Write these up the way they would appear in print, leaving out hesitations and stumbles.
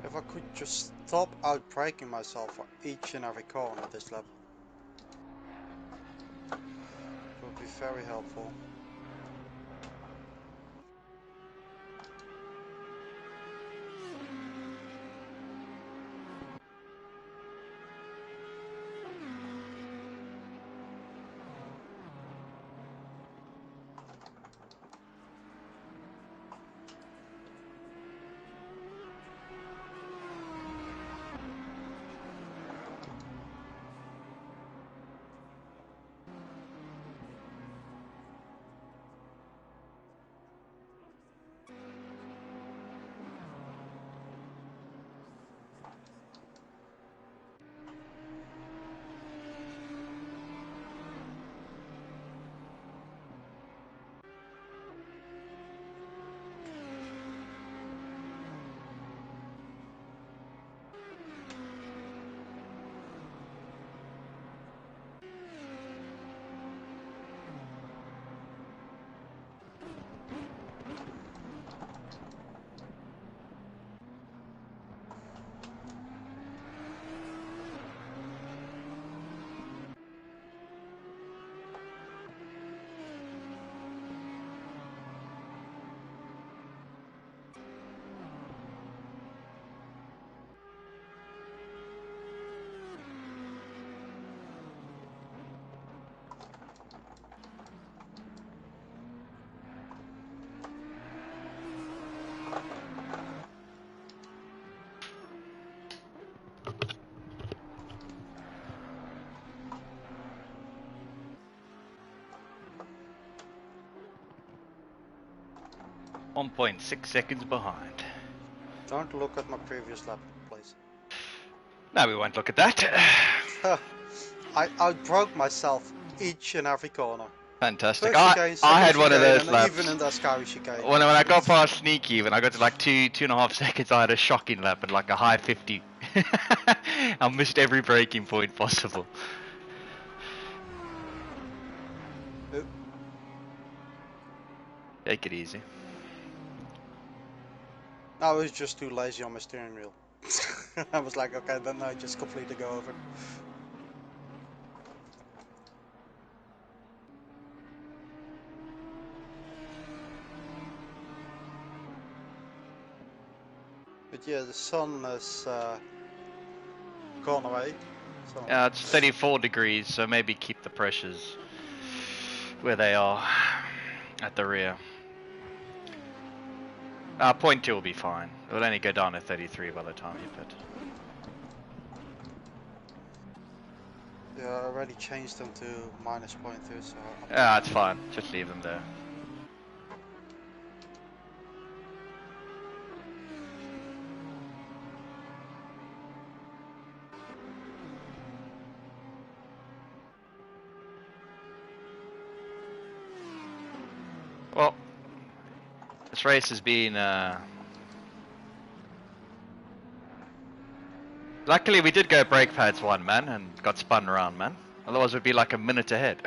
If I could just stop outbraking myself for each and every corner of this lap, it would be very helpful. .6 seconds behind. Don't look at my previous lap, please. No, we won't look at that. I outbroke myself each and every corner. Fantastic. First chicane, I second had one of chicane, those and laps. even in the Ascari chicane. When I got past Sneaky, when I got to like 2.5 seconds, I had a shocking lap at like a high 50. I missed every braking point possible. Oop. Take it easy. I was just too lazy on my steering wheel. I was like, okay, then I just completely go over. But yeah, the sun is gone away. So Yeah, it's 34 degrees, so maybe keep the pressures where they are at the rear. Point 2 will be fine. It'll only go down to 33 by the time you pit. yeah, I already changed them to -0.2, so Yeah, it's fine. Just leave them there. Well, this race has been luckily we did go brake pads 1, man, and got spun around, man. Otherwise we'd be like a minute ahead.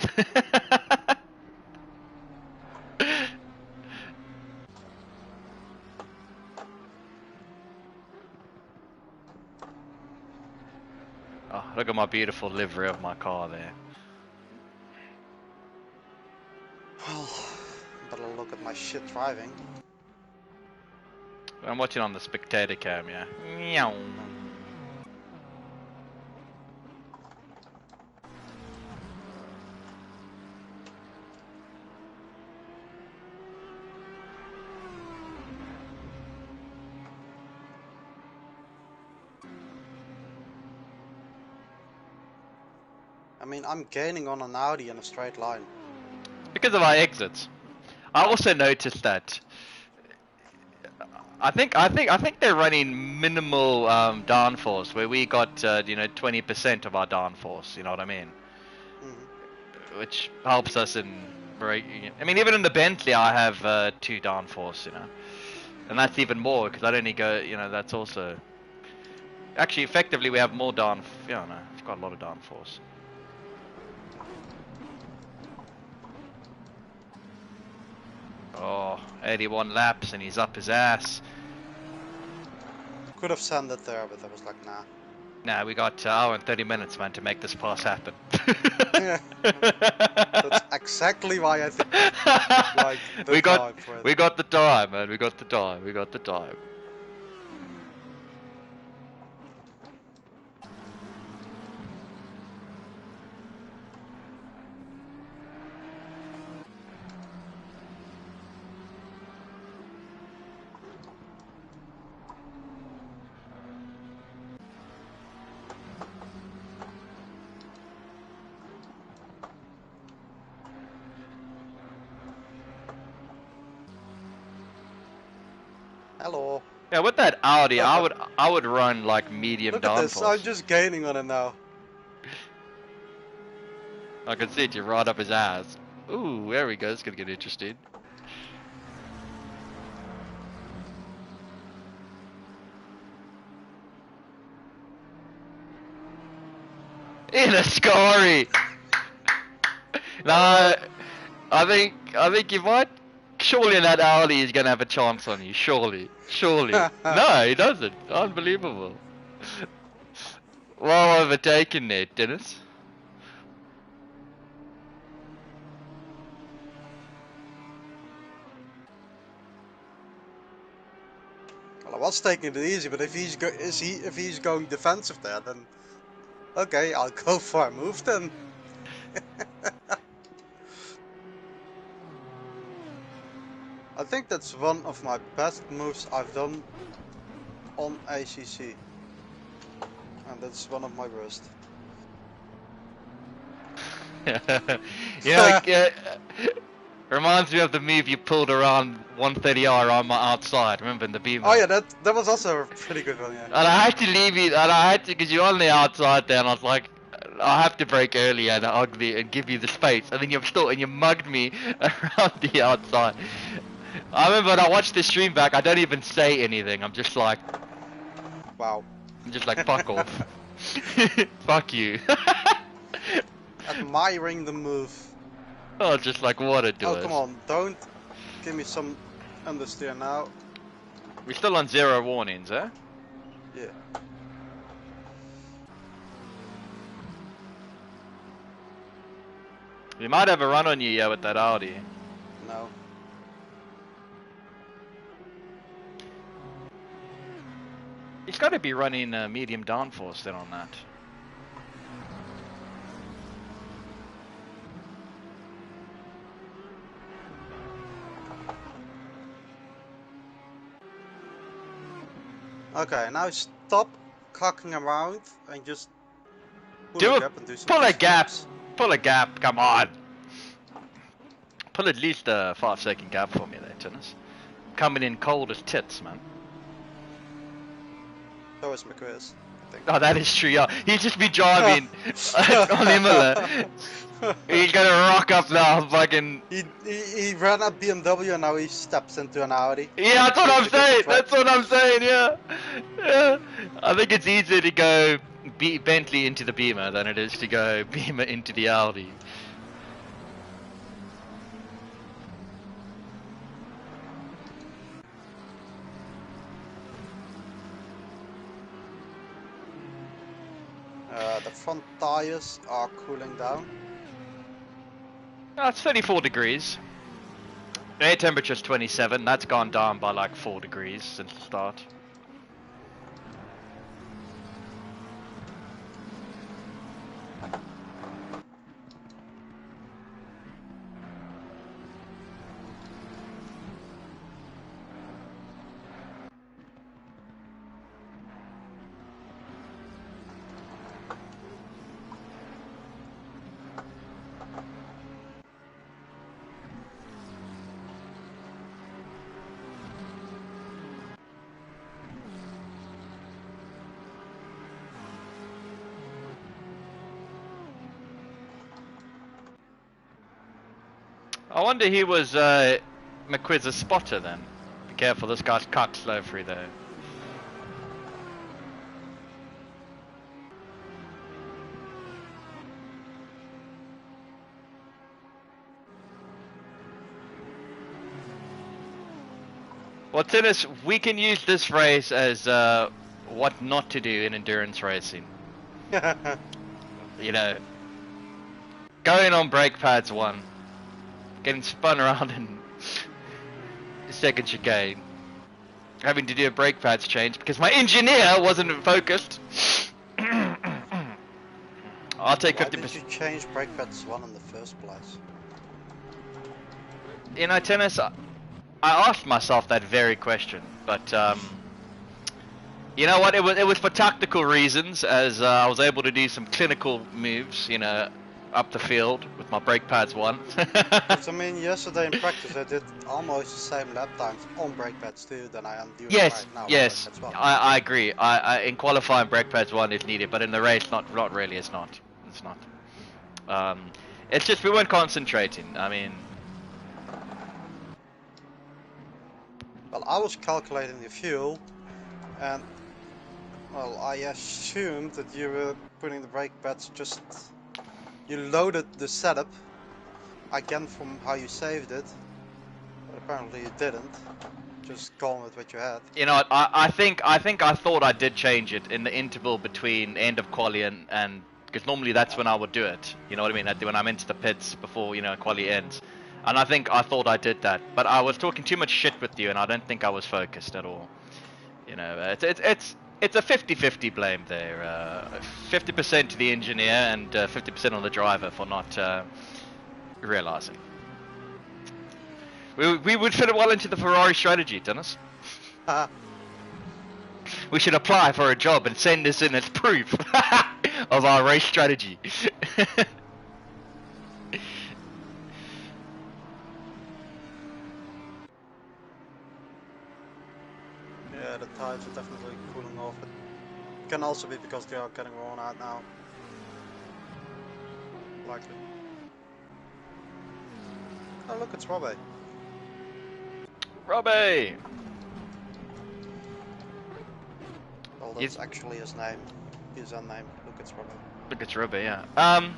Oh, look at my beautiful livery of my car there. well, better look at my shit driving. I'm watching on the spectator cam, yeah. Meow. I mean, I'm gaining on an Audi in a straight line. Because of our exits. I also noticed that I think they're running minimal downforce where we got 20% of our downforce. You know what I mean? Mm-hmm. Which helps us in braking. I mean, even in the Bentley, I have 2 downforce. And that's even more because I'd only go. That's also actually effectively we have more down. Yeah, no, it's got a lot of downforce. Oh, 81 laps and he's up his ass. could have sent it there, but I was like, nah. Nah, we got hour and 30 minutes, man, to make this pass happen. Yeah. That's exactly why I think like the time for it. we got the time, man. We got the time. We got the time. Hello. Yeah, with that Audi, I would run like medium Look at this, downforce. I'm just gaining on him now. I can see it, you right up his ass. Ooh, there we go. It's gonna get interesting. In a Scary. Nah, I think you might. Surely that Audi is gonna have a chance on you. Surely, surely. No, he doesn't. Unbelievable. Well overtaken there, Dennis. Well, I was taking it easy, but if he's going defensive there, then okay, I'll go for a move then. I think that's one of my best moves I've done on ACC, and that's one of my worst. You know, like, reminds me of the move you pulled around 130R on my outside. Remember in the beamer? Oh yeah, that was also a pretty good one, yeah. And I had to leave you, and I had to, because you're on the outside there, and I was like, I have to break early and ugly and give you the space, and then you mugged me around the outside. I remember when I watched the stream back, I don't even say anything. I'm just like, Wow. I'm just like, fuck off. Fuck you. Admiring the move. Oh, just like what a do. Oh come on, don't give me some understeer now. We're still on 0 warnings, eh? Yeah. We might have a run on you, yeah, with that Audi. No. He's got to be running medium downforce then on that. Okay, now stop cocking around and just pull Do a a, gap and do some pull a decent gap. laps. Pull a gap, come on. Pull at least a 5-second gap for me there, Tennis. Coming in cold as tits, man. So is McQuiz, I think. Oh, that is true, yeah. He'd just be driving on Imola. He's gonna rock up now, fucking... He ran a BMW and now he steps into an Audi. Yeah, that's what I'm saying, that's what I'm saying, yeah. Yeah. I think it's easier to go Bentley into the Beamer than it is to go Beamer into the Audi. The front tires are cooling down. Oh, it's 34 degrees. Air temperature's 27, that's gone down by like 4 degrees since the start. I wonder he was McQuiz's spotter then. Be careful, this guy's cut slow through there. Well, Tennis, we can use this race as what not to do in endurance racing. You know, going on brake pads 1, getting spun around in second chicane, having to do a brake pads change because my engineer wasn't focused. I'll take 50%. Why did you change brake pads 1 in the first place? You know, Tennis, I asked myself that very question, but you know what? It was for tactical reasons, as I was able to do some clinical moves, you know, up the field with my brake pads 1. Because I mean, yesterday in practice I did almost the same lap times on brake pads 2 than I am doing Yes, right now. yes, On brake pads 1. I agree. In qualifying, brake pads 1 is needed, but in the race, not really. It's not. It's not. It's just we weren't concentrating. I mean, well, I was calculating the fuel, and well, I assumed that you were putting the brake pads just. You loaded the setup again from how you saved it, but apparently you didn't. Just gone with what you had. you know, I think I thought I did change it in the interval between end of quali and because normally that's when I would do it. You know what I mean? When I'm into the pits before quali ends, and I thought I did that, but I was talking too much shit with you, and I don't think I was focused at all. You know, it's a 50-50 blame there. 50% to the engineer and 50% on the driver for not realizing. We would fit it well into the Ferrari strategy, Dennis. We should apply for a job and send this in as proof of our race strategy. Yeah, the tires are definitely cooling off. It can also be because they are getting worn out now. Likely. Oh look, it's Robbie. Robbie! Well, that's actually his name. His own name. Look, it's Robbie. Look, it's Robbie, yeah.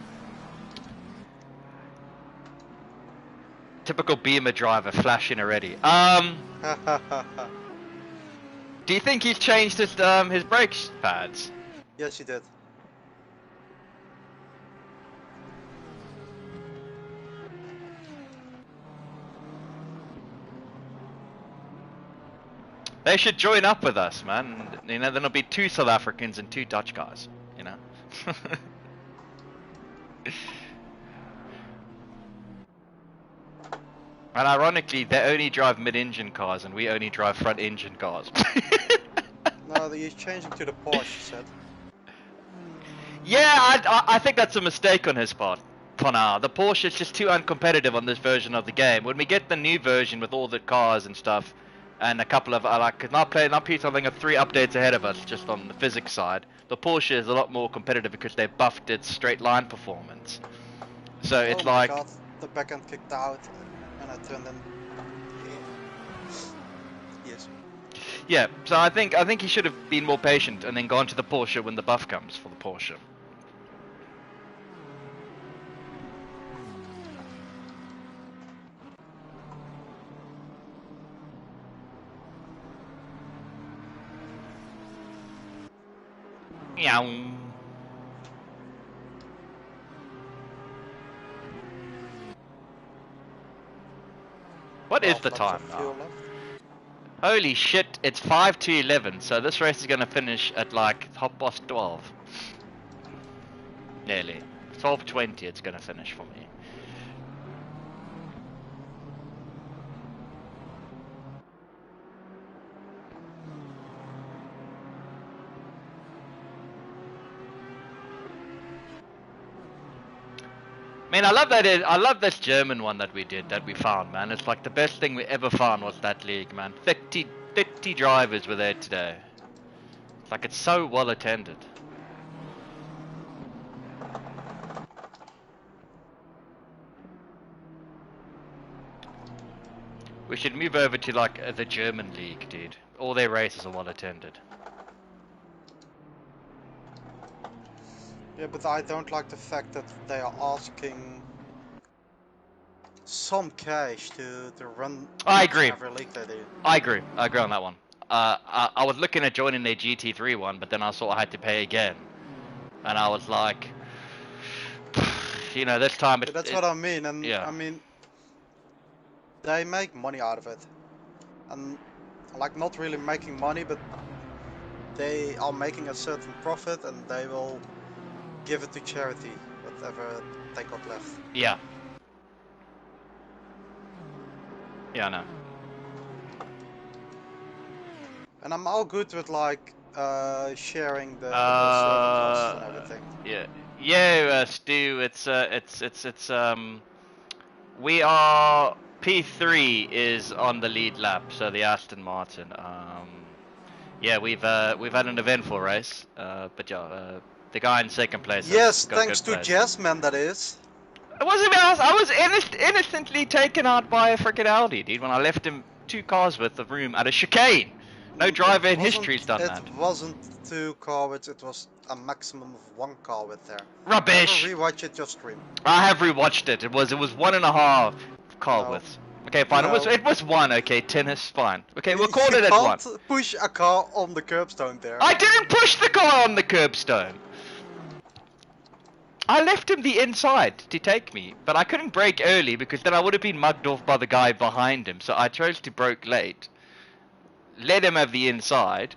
Typical Beamer driver, flashing already. Do you think he's changed his brake pads? Yes, he did. They should join up with us, man. You know, there'll be 2 South Africans and 2 Dutch guys, you know? And ironically, they only drive mid-engine cars and we only drive front-engine cars. No, he's changing to the Porsche, he said. Yeah, I think that's a mistake on his part for now. The Porsche is just too uncompetitive on this version of the game. When we get the new version with all the cars and stuff, and a couple of now Peter, I think, are 3 updates ahead of us just on the physics side. The Porsche is a lot more competitive because they buffed its straight line performance. So it's like, oh my god, the back end kicked out and I turned in. Yes. yeah. So I think he should have been more patient and then gone to the Porsche when the buff comes for the Porsche. Yeah. What is the time now? Holy shit, it's 5 to 11, so this race is going to finish at like 12:30. Nearly. 12:20 it's going to finish for me. Man, I love this German one that we found, man. It's like the best thing we ever found was that league, man. 30 drivers were there today. It's like it's so well attended. We should move over to like the German league, dude. All their races are well attended. Yeah, but I don't like the fact that they are asking some cash to run I agree. every league they do. I agree on that one. I was looking at joining their GT3 one, but then I saw I had to pay again, and I was like, you know, this time Yeah, that's what I mean, and yeah. I mean, they make money out of it, and like not really making money, but they are making a certain profit, and they will give it to charity, whatever they got left. Yeah. Yeah, I know. And I'm all good with like sharing the server costs and everything. Yeah. Yeah, Stu, we are P3 is on the lead lap, so the Aston Martin. Yeah, we've had an eventful race, but yeah, the guy in second place Yes, has got thanks good to place. Jasmine, that is. It wasn't me. I was innocently taken out by a freaking Audi, dude. When I left him 2 cars worth of room at a chicane. No driver in history's done that. It wasn't 2 car widths, it was a maximum of 1 car width there. Rubbish. Never rewatch it, just stream. I have rewatched it. It was 1.5 car No. widths. Okay, fine. No. It was 1. Okay, tennis, fine. Okay, we'll call You it at 1. can't push a car on the curbstone there. I didn't push the car on the curbstone. I left him the inside to take me, but I couldn't brake early because then I would have been mugged off by the guy behind him. So I chose to brake late, let him have the inside,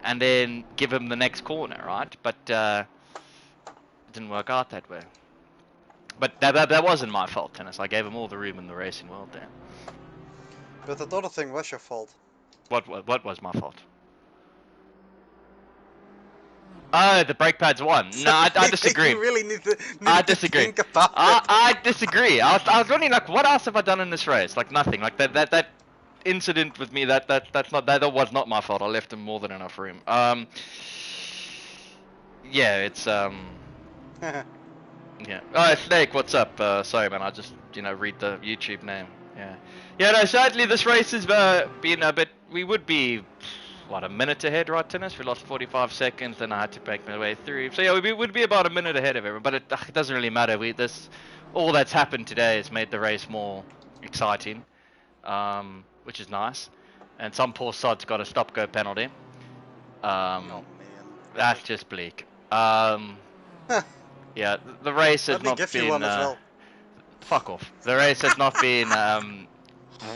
and then give him the next corner, right? But it didn't work out that way. But that wasn't my fault, Tennis. I gave him all the room in the racing world there. But that other thing was your fault. What was my fault? Oh, the brake pads won. No, I disagree. You really need I to disagree. think about it. I disagree. I was wondering, like, what else have I done in this race? Like, nothing. Like that incident with me. That was not my fault. I left him more than enough room. Yeah, it's yeah. Oh, Snake, what's up? Sorry, man. I just read the YouTube name. Yeah. Yeah. No, sadly, this race has been a bit. We would be. What, a minute ahead, right, Tennis? We lost 45 seconds, then I had to break my way through. So yeah, we would be about a minute ahead of everyone, but it doesn't really matter. All that's happened today has made the race more exciting, which is nice. And some poor sod's got a stop-go penalty. Oh man. That's just bleak. Yeah, the race has not been. One as well. Fuck off. The race has not been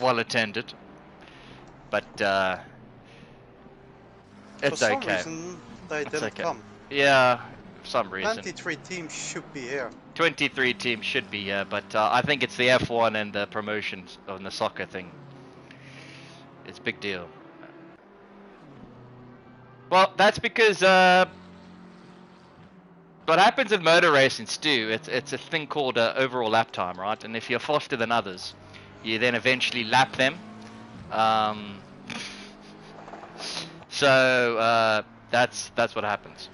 well attended, but. It's for some okay. reason, they didn't come. Yeah, for some reason. 23 teams should be here. 23 teams should be here, but I think it's the F1 and the promotions on the soccer thing. It's a big deal. Well, that's because what happens in motor racing, Stu, it's a thing called overall lap time, right? And if you're faster than others, you then eventually lap them. So that's what happens.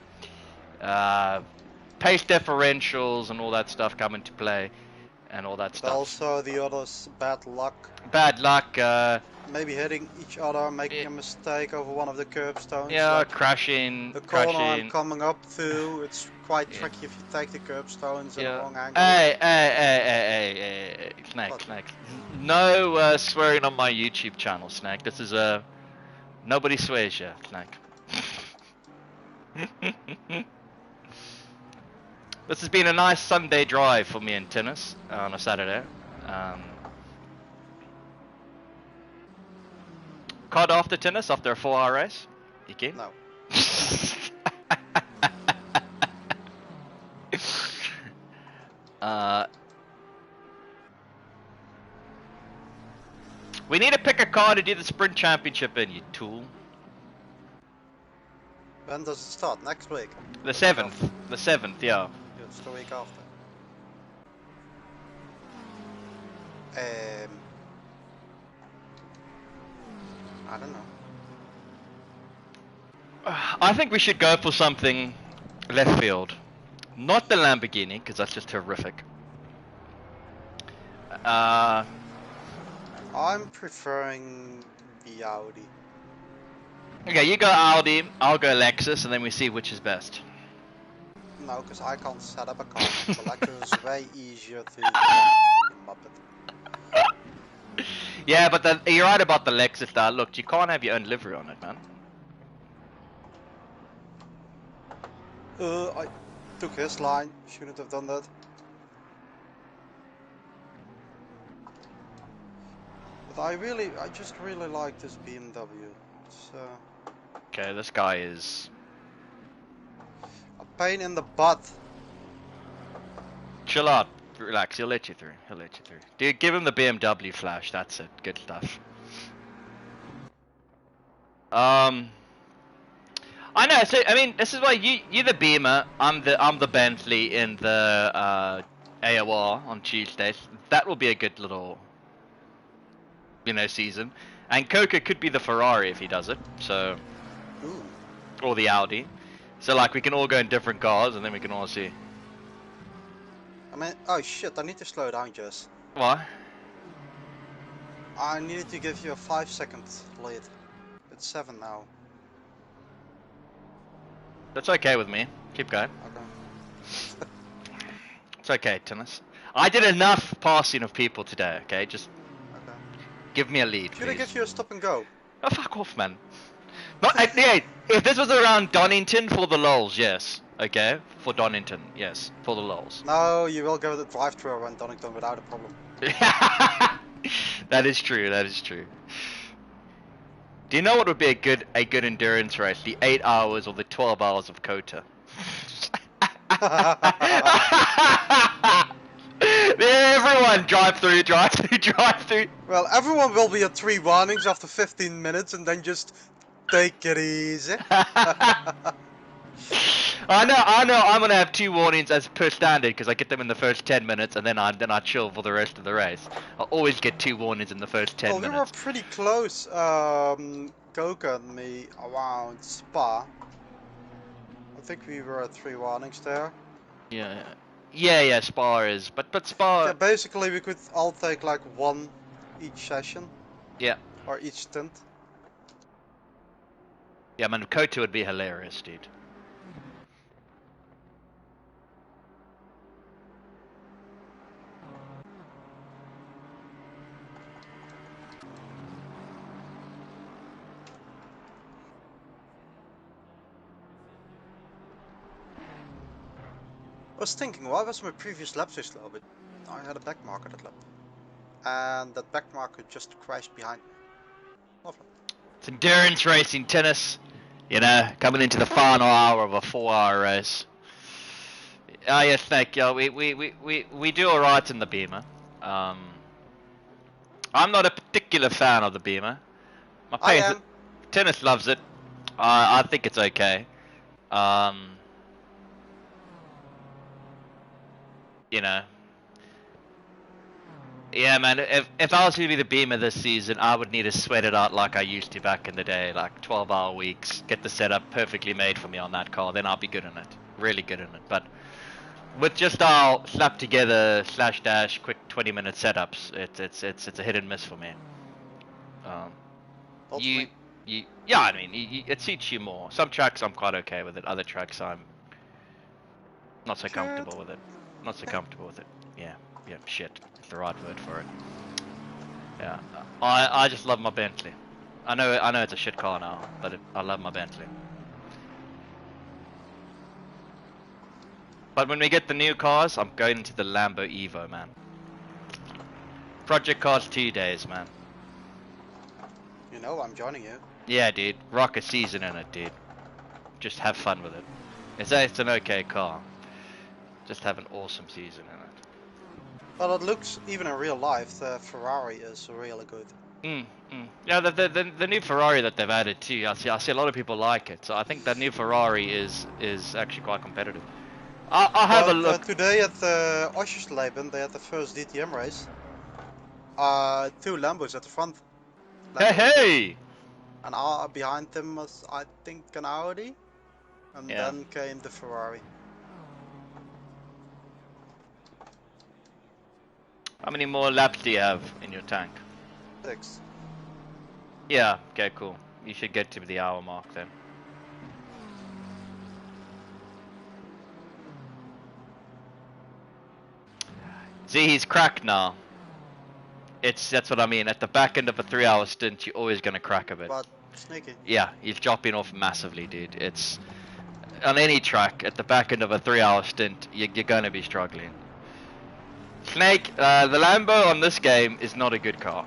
Pace differentials and all that stuff come into play, and all that stuff. Also, the others, bad luck. Bad luck. Maybe hitting each other, making a mistake over one of the curbstones. Yeah, like crashing. The corner I'm coming up to, it's quite tricky if you take the curbstones in the wrong angle. Hey, Snake. No swearing on my YouTube channel, Snake. This is a. Nobody swears you, Snake. This has been a nice Sunday drive for me and Tennis on a Saturday. COD after Tennis after a 4-hour race? You keen? No. We need to pick a car to do the sprint championship in, you tool. When does it start? Next week? The 7th. The 7th, yeah. It's the week after. I don't know. I think we should go for something left field. Not the Lamborghini, because that's just horrific. I'm preferring the Audi. Okay, you go Audi, I'll go Lexus, and then we see which is best. No, because I can't set up a car. The Lexus is way easier to Muppet. Yeah, but you're right about the Lexus there. Look, you can't have your own livery on it, man. I took his line. Shouldn't have done that. But I just really like this BMW. It's Okay, this guy is... a pain in the butt. Chill out. Relax, he'll let you through. He'll let you through. Dude, give him the BMW flash. That's it. Good stuff. I know. So I mean, this is why you're the Beamer. I'm the Bentley in the AOR on Tuesdays. That will be a good little, season. And Coca could be the Ferrari if he does it. So, Ooh. or the Audi. So like we can all go in different cars and then we can all see. I mean, oh shit! I need to slow down, Jess. Why? I needed to give you a 5-second lead. It's 7 now. That's okay with me. Keep going. Okay. It's okay, tennis. I did enough passing of people today. Okay, just Okay. give me a lead, Should I please. give you a stop and go? Oh, fuck off, man. Not, yeah, if this was around Donington for the lols, yes. Okay, for Donington, yes, for the lols. No, you will go to the drive-thru around Donington without a problem. That is true. That is true. Do you know what would be a good endurance race? The 8 hours or the 12 hours of Kota. Everyone drive through. Well, everyone will be at 3 warnings after 15 minutes and then just take it easy. I know. I'm gonna have 2 warnings as per standard because I get them in the first 10 minutes and then I chill for the rest of the race. I always get 2 warnings in the first 10 well, we were minutes. pretty close, Goka and me, around Spa. I think we were at 3 warnings there. Yeah. Spa is, but Spa. Yeah, basically we could all take like 1 each session. Yeah. Or each stint. Yeah, man, Kota would be hilarious, dude. I was thinking, why was my previous lap so slow? But I had a back marker that lap. And that back marker just crashed behind me. Lovely. It's endurance racing, tennis. Coming into the final hour of a 4-hour race. Ah, yes, thank you. We do alright in the Beamer. I'm not a particular fan of the Beamer. I am. Tennis loves it. I think it's okay. Yeah, man. If I was to be the Beamer this season, I would need to sweat it out like I used to back in the day, like 12-hour weeks. Get the setup perfectly made for me on that car, then I'll be good in it, really good in it. But with just our slap together slash dash quick 20-minute setups, it's a hit and miss for me. Yeah, I mean, it suits you more. Some tracks I'm quite okay with it. Other tracks I'm not so comfortable with it. Yeah, shit. That's the right word for it. Yeah, I just love my Bentley. I know it's a shit car now, but I love my Bentley. But when we get the new cars, I'm going into the Lambo Evo, man. Project Cars 2 days, man. You know I'm joining you. Yeah, dude. Rock a season in it, dude. Just have fun with it. It's an okay car. Just have an awesome season in it. Well, it looks, even in real life, the Ferrari is really good. Yeah, the new Ferrari that they've added too. I see a lot of people like it. So I think that new Ferrari is actually quite competitive. I'll have a look. Today at the Oschersleben, they had the first DTM race. 2 Lambos at the front. Hey! And behind them was, I think, an Audi. And then came the Ferrari. How many more laps do you have in your tank? 6. Yeah, okay, cool. You should get to the hour mark then. See, he's cracked now. That's what I mean. At the back end of a 3-hour stint, you're always going to crack a bit. But sneaky. Yeah, he's dropping off massively, dude. It's on any track at the back end of a 3-hour stint, you're going to be struggling. Snake, the Lambo on this game is not a good car,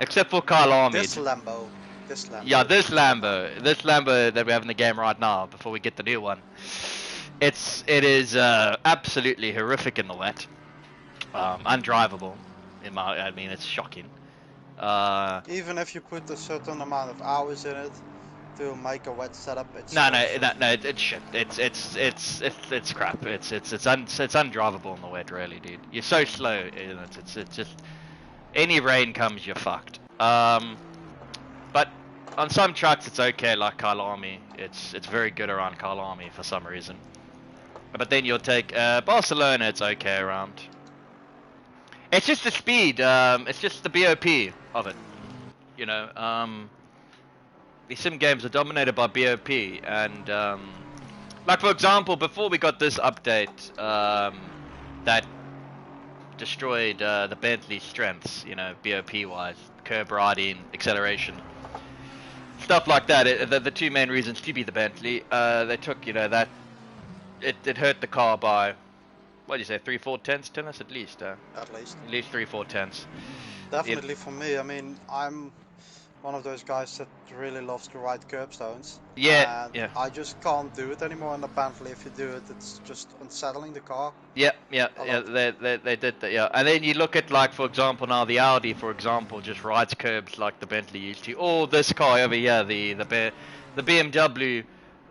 except for Kyle Army. This Lambo. Yeah, this Lambo that we have in the game right now, before we get the new one. It is absolutely horrific in the wet, undrivable. I mean, it's shocking. Even if you put a certain amount of hours in it to make a wet setup, it's it's shit. It's crap. It's undrivable in the wet, really, dude. You're so slow. It's just any rain comes, you're fucked. But on some tracks it's okay, like Kyle Army. It's very good around Kyle Army for some reason. But then you'll take Barcelona. It's okay around. It's just the speed, it's just the BOP of it, you know. These sim games are dominated by BOP, and like for example, before we got this update that destroyed the Bentley strengths, you know, BOP wise, curb riding, acceleration, stuff like that. The two main reasons to be the Bentley, they took, you know, that it hurt the car by, what do you say, 3-4 tenths, tennis at least? At least 3-4 tenths. Definitely for me. I mean, I'm one of those guys that really loves to ride curbstones. Yeah, and yeah. I just can't do it anymore in the Bentley. If you do it, it's just unsettling the car. Yeah. They did that. Yeah, and then you look at, like, for example, now the Audi, for example, just rides curbs like the Bentley used to. Or this car over here, the BMW.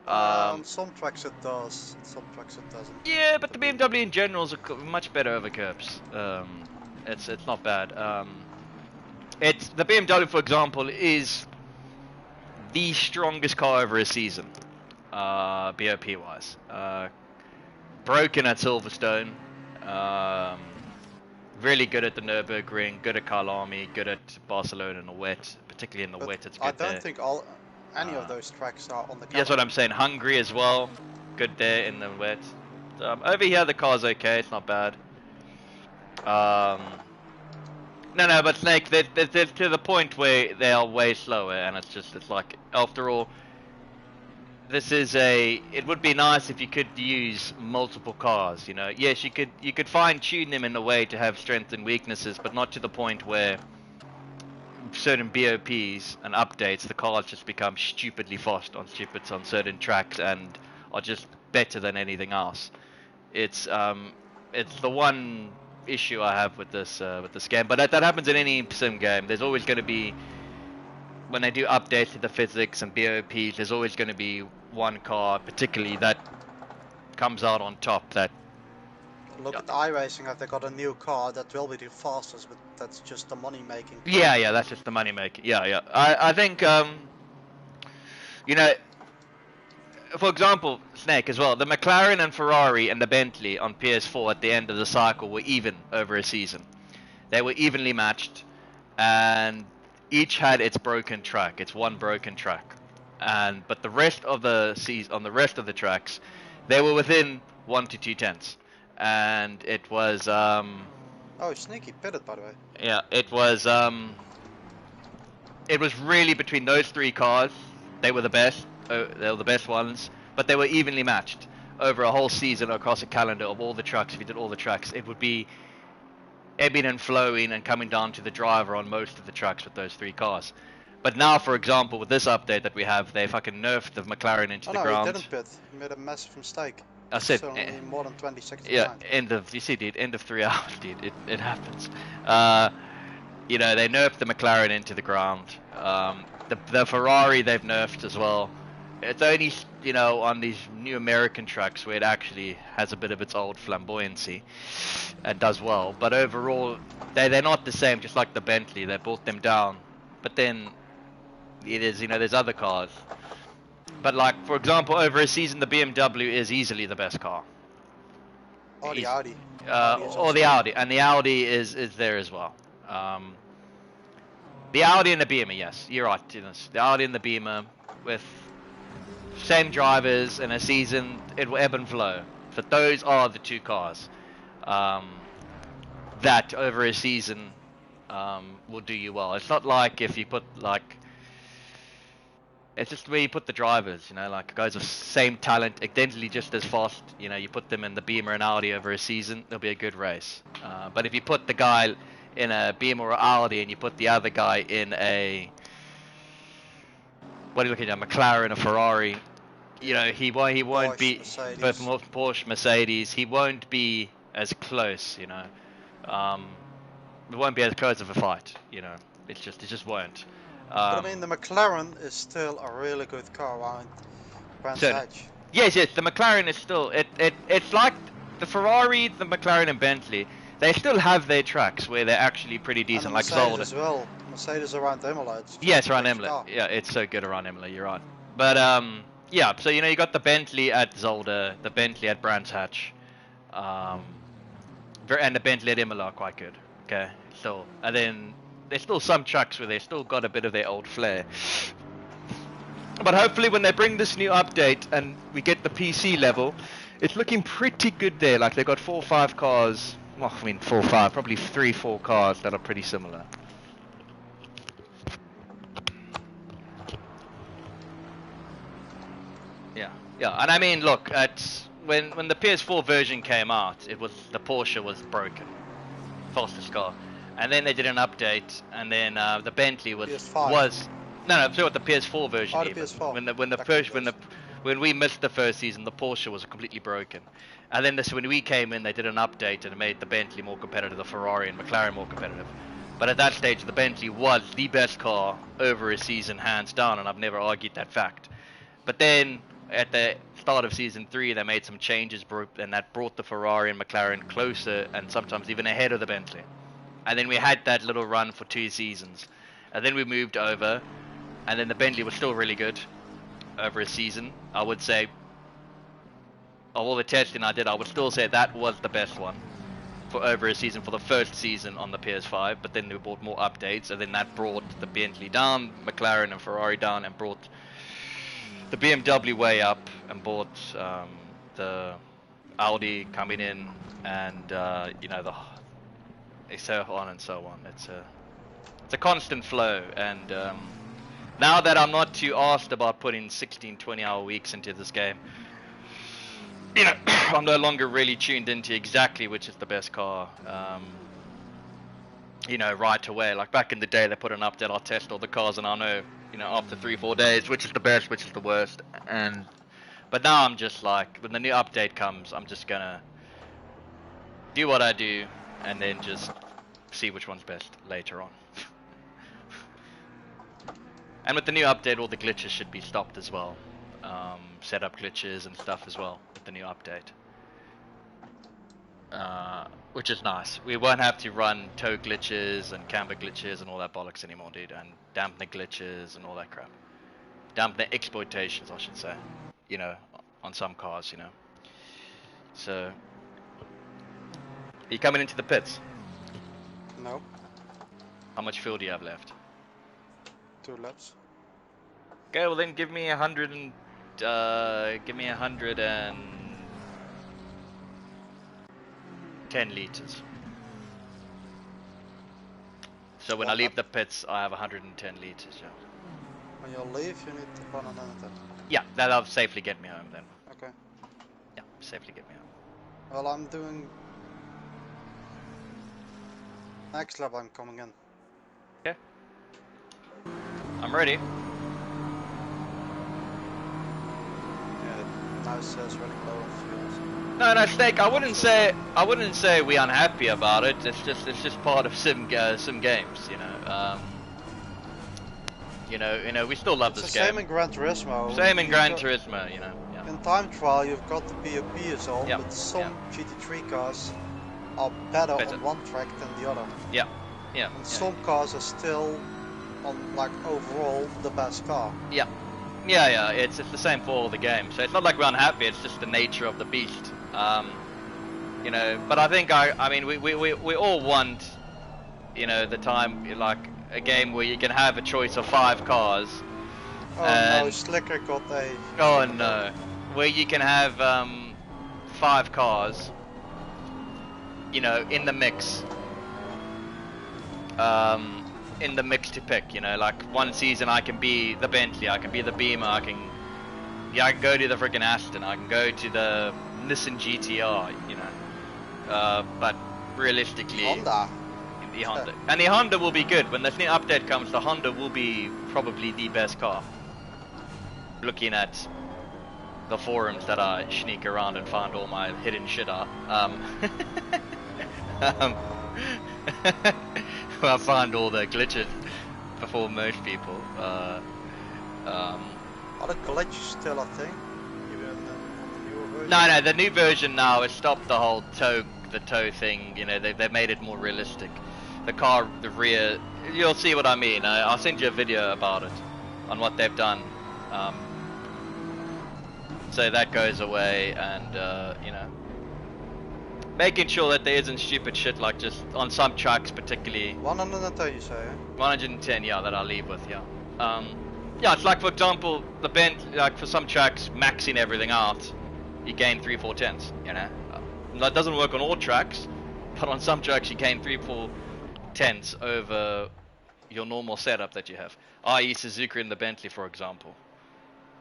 On some tracks it does, some tracks it doesn't. Yeah, but the BMW in general is much better over curbs. It's not bad. It's the BMW, for example, is the strongest car over a season, BOP wise. Broken at Silverstone, really good at the Nürburgring, good at Kyle Army, good at Barcelona in the wet, particularly in the wet. It's good. I don't think any of those tracks are on the calendar. That's what I'm saying. Hungary as well, good there in the wet. Over here the car's okay, it's not bad. No, but Snake, they're to the point where they are way slower, and it's like, after all, it would be nice if you could use multiple cars, you know. Yes, you could fine tune them in a way to have strengths and weaknesses, but not to the point where certain BOPs and updates, the cars just become stupidly fast on certain tracks and are just better than anything else. It's the one issue I have with this game, but that happens in any sim game. There's always going to be, when they do updates to the physics and BOPs, there's always going to be one car particularly that comes out on top. That look at iRacing, if they got a new car that will be the fastest, but that's just the money making. Yeah, that's just the money making. Yeah. I think you know, for example, Snake as well, the McLaren and Ferrari and the Bentley on PS4 at the end of the cycle were even over a season. They were evenly matched, and each had its broken track. It's one broken track, but the rest of the on the rest of the tracks, they were within 1 to 2 tenths, and it was oh, sneaky pitted, by the way. Yeah, it was really between those three cars. They were the best. They were the best ones, but they were evenly matched over a whole season across a calendar of all the trucks. If you did all the tracks, it would be ebbing and flowing and coming down to the driver on most of the tracks with those three cars. But now, for example, with this update that we have, they fucking nerfed the McLaren into the ground. No, he didn't pit. He made a massive mistake. I said, only more than 20 seconds yeah, behind. you see, dude, end of 3 hours, dude. It happens. You know, they nerfed the McLaren into the ground. The Ferrari they've nerfed as well. It's only, you know, on these new American tracks where it actually has a bit of its old flamboyancy and does well. But overall, they're not the same. Just like the Bentley, they brought them down. But then it is, you know, there's other cars. But like, for example, over a season, the BMW is easily the best car. Or the Audi. Or the Audi, and the Audi is there as well. The Audi and the Beamer, yes, you're right. The Audi and the Beamer with same drivers in a season, it will ebb and flow. But those are the two cars. that over a season will do you well. It's not like if you put like, it's just where you put the drivers, you know, like guys of same talent, identically just as fast, you know, you put them in the Beamer and Audi over a season, it'll be a good race. But if you put the guy in a Beamer or Audi and you put the other guy in a, what are you looking at, McLaren or Ferrari, you know, he won't Porsche, be, Mercedes. Porsche, Mercedes, he won't be as close, you know. It won't be as close of a fight, you know. It just won't. But I mean, the McLaren is still a really good car around Brands So, Hatch. yes, the McLaren is still, it's like the Ferrari, the McLaren and Bentley, they still have their tracks where they're actually pretty decent, And like Mercedes Zolder. as well. Mercedes around Imola. It's Yes, a around great Imola. car. Yeah, it's so good around Imola, you're right. But, yeah, so, you know, you got the Bentley at Zolder, the Bentley at Brands Hatch, and the Bentley at Imola are quite good, okay? So, and then there's still some tracks where they still got a bit of their old flair. But hopefully when they bring this new update and we get the PC level, it's looking pretty good there. Like they've got 4 or 5 cars, well, I mean 4 or 5, probably 3 4 cars that are pretty similar. Yeah, and I mean, look, when the PS4 version came out, it was, the Porsche was broken, fastest car, and then they did an update, and then the Bentley was PS5. no, I'm talking about the PS4 version. Oh, the even. PS4. When we missed the first season, the Porsche was completely broken, and then when we came in, they did an update and it made the Bentley more competitive, the Ferrari and McLaren more competitive. But at that stage, the Bentley was the best car over a season, hands down, and I've never argued that fact. But then at the start of season 3, they made some changes, and that brought the Ferrari and McLaren closer and sometimes even ahead of the Bentley. And then we had that little run for 2 seasons, and then we moved over, and then the Bentley was still really good over a season. I would say, of all the testing I did, I would still say that was the best one for over a season for the first season on the PS5. But then we bought more updates, and then that brought the Bentley down, McLaren and Ferrari down, and brought the BMW way up, and bought the Audi coming in, and you know, so on and so on. It's a constant flow, and now that I'm not too asked about putting 16, 20-hour weeks into this game, you know, I'm no longer really tuned into exactly which is the best car, you know, right away. Like back in the day, they put an update, I'll test all the cars, and I'll know, you know, after 3-4 days, which is the best, which is the worst. But now I'm just like, when the new update comes, I'm just gonna do what I do, and then just see which one's best later on. And with the new update, all the glitches should be stopped as well. Setup glitches and stuff as well with the new update. Which is nice. We won't have to run toe glitches and camber glitches and all that bollocks anymore, dude. And dampener glitches and all that crap. Dampener exploitations, I should say. You know, on some cars, you know. So, are you coming into the pits? No. How much fuel do you have left? 2 laps. Okay, well then give me 100 and give me 110 liters. So when I leave the pits, I have 110 liters. Yeah. When you leave, you need 110. Yeah, that'll safely get me home then. Okay. Yeah, safely get me home. Well, I'm doing next lap. I'm coming in. Okay. I'm ready. Now it says running low on fuel. No, Snake. I wouldn't say we're unhappy about it. It's just part of sim games, you know. You know, we still love It's this the game. same in Gran Turismo. Same in Gran Turismo, you know. Yeah. In time trial, you've got the BOP as well, Yep. but some GT3 cars are better on one track than the other. Yeah. Yeah. And some cars are still on, like, overall the best car. Yeah. Yeah, it's the same for all the games. So it's not like we're unhappy, it's just the nature of the beast. You know, but I think I mean we all want, you know, the time, like a game where you can have a choice of 5 cars. Oh no, Slicker got a... Oh no. Where you can have 5 cars, you know, in the mix, in the mix to pick. You know, like one season I can be the Bentley, I can be the Beamer, I can go to the friggin' Aston, I can go to the Nissan GTR. You know, but realistically, Honda. the Honda, and the Honda will be good when this new update comes. The Honda will be probably the best car. Looking at the forums that I sneak around and find all my hidden shit are. I find all the glitches before most people. Are the glitches still a thing? Even on the newer version? No, the new version now has stopped the whole toe thing. You know, they've made it more realistic. The car, the rear, you'll see what I mean. I'll send you a video about it on what they've done. So that goes away, and you know, making sure that there isn't stupid shit like just on some trucks, particularly 110 you say, eh? 110, yeah, that I'll leave with, yeah. Yeah, it's like, for example, the bend, like for some tracks, maxing everything out, you gain 3/4 tenths, you know. That doesn't work on all tracks, but on some tracks you gain 3/4 tenths over your normal setup that you have. I.e. Suzuka in the Bentley, for example.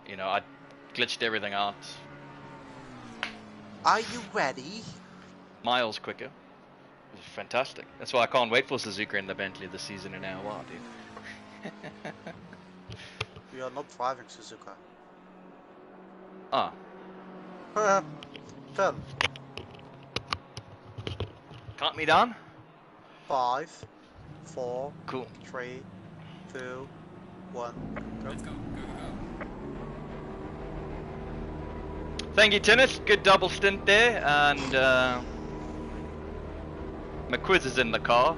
You know, I glitched everything out. Are you ready? Miles quicker. It was fantastic. That's why I can't wait for Suzuka in the Bentley this season in AOR, dude. We are not driving Suzuka. Ah. 10. Count me down? 5, 4, Cool. 3, 2, 1, go. Let's go. Thank you, Tennis. Good double stint there, and McQuiz is in the car.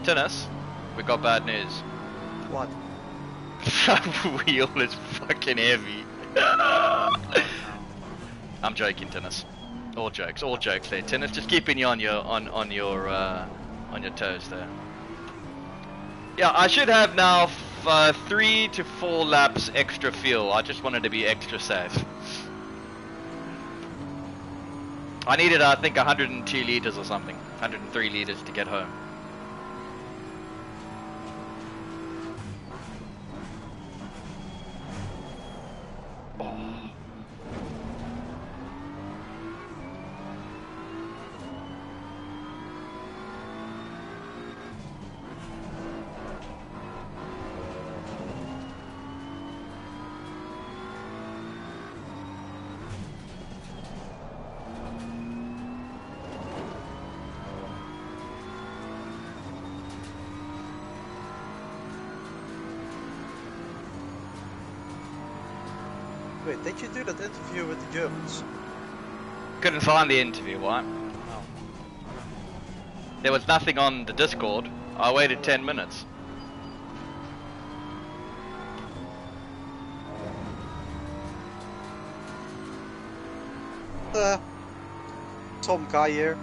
Tennis, we got bad news. What? That wheel is fucking heavy. Oh, no. I'm joking, Tennis. All jokes there. Tennis, just keeping you on your toes there. Yeah, I should have now 3 to 4 laps extra fuel. I just wanted to be extra safe. I needed, I think, 102 liters or something, 103 liters to get home. Wait, did you do that interview with the Germans? Couldn't find the interview, why? There was nothing on the Discord. I waited 10 minutes. Tom Guy here.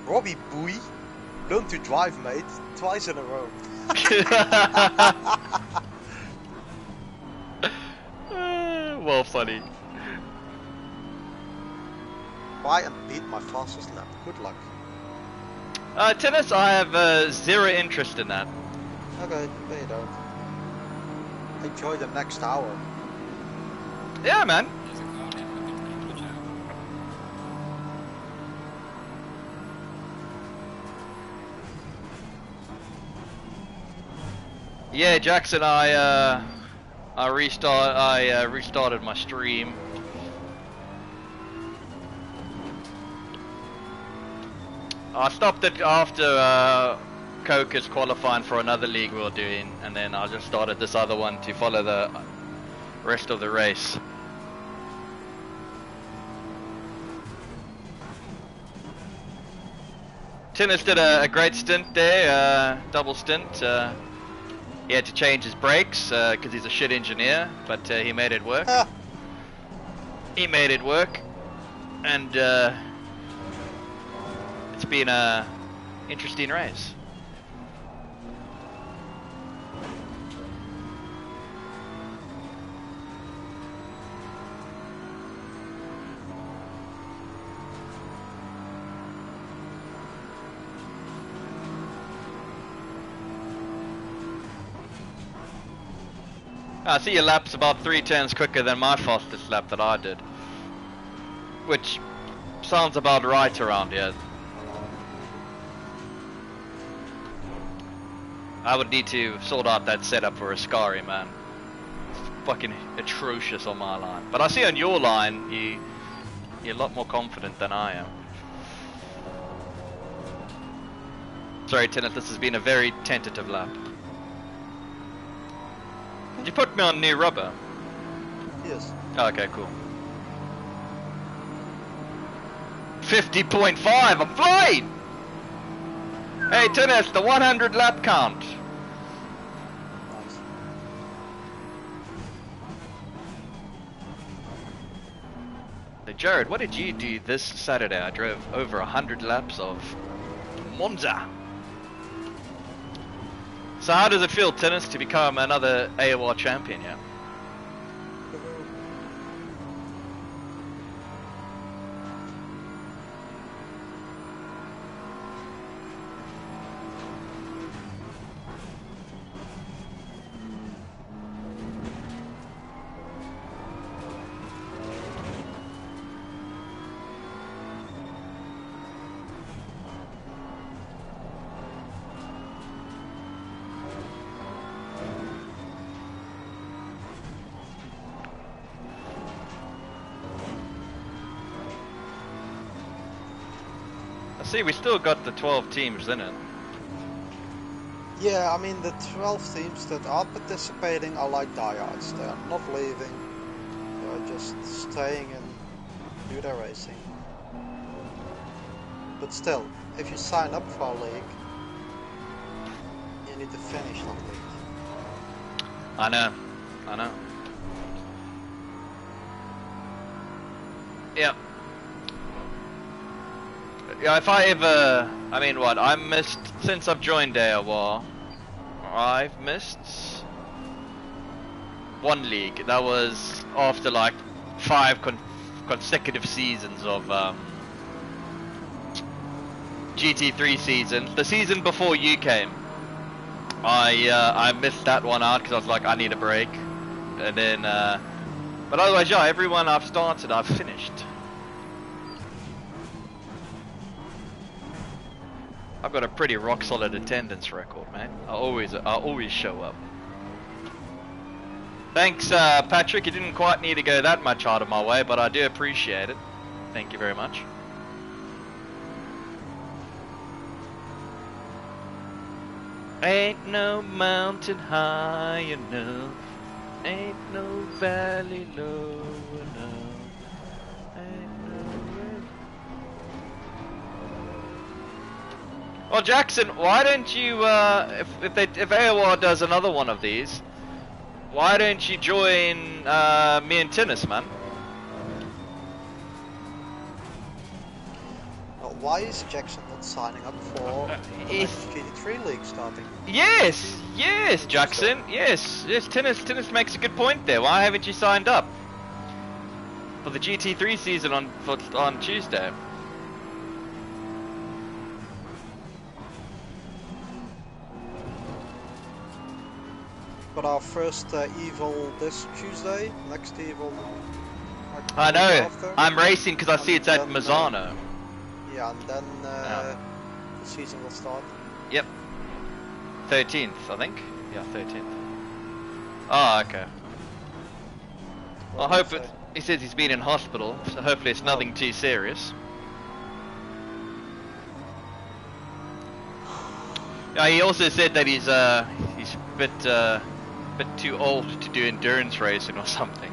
Robbie Boy. Learn to drive, mate. Twice in a row. Well, funny. Try and beat my fastest lap. Good luck. Tennis, I have zero interest in that. Okay, no you don't. Enjoy the next hour. Yeah, man. There's a car there. Watch out. Yeah, Jackson, I restarted my stream. I stopped it after Coke is qualifying for another league we were doing, and then I just started this other one to follow the rest of the race. Tinnis did a great stint there, double stint. He had to change his brakes because he's a shit engineer, but he made it work. He made it work, and it's been a interesting race. I see your lap's about 3 turns quicker than my fastest lap that I did. Which sounds about right around here. I would need to sort out that setup for Ascari, man. It's fucking atrocious on my line. But I see on your line, you're a lot more confident than I am. Sorry, Tenant, this has been a very tentative lap. Did you put me on new rubber? Yes. Oh, okay, cool. 50.5, I'm flying! Hey, Tennis, the 100 lap count. Nice. Hey, Jared, what did you do this Saturday? I drove over 100 laps of Monza. So how does it feel, Tennis, to become another AOR champion, yeah? See, we still got the 12 teams in it. Yeah, I mean the 12 teams that are participating are like diehards. They are not leaving. They are just staying and do their racing. But still, if you sign up for a league, you need to finish that league. I know. Yeah. Yeah, if I ever, I mean what, I missed, since I've joined AOR, I've missed one league. That was after like 5 consecutive seasons of gt3 season. The season before you came, I missed that one out because I was like, I need a break. And then, but otherwise, yeah, everyone I've started, I've finished. I've got a pretty rock solid attendance record, man. I always show up. Thanks, Patrick. You didn't quite need to go that much out of my way, but I do appreciate it. Thank you very much. Ain't no mountain high enough, ain't no valley low enough, ain't no river. Well, Jackson, why don't you, if AOR does another one of these, why don't you join me and Tennis, man? Well, why is Jackson not signing up for the next gt3 league starting? Yes, Jackson, yes, Tennis makes a good point there. Why haven't you signed up for the GT3 season on Tuesday? But our first Evil this Tuesday, next Evil. I know. After. I'm racing because I see it's at Mazzano. Yeah, and then the season will start. Yep. 13th, I think. Yeah, 13th. Oh, okay. Well, I hope it. He says he's been in hospital, so hopefully it's nothing too serious. Yeah, he also said that he's a bit too old to do endurance racing or something.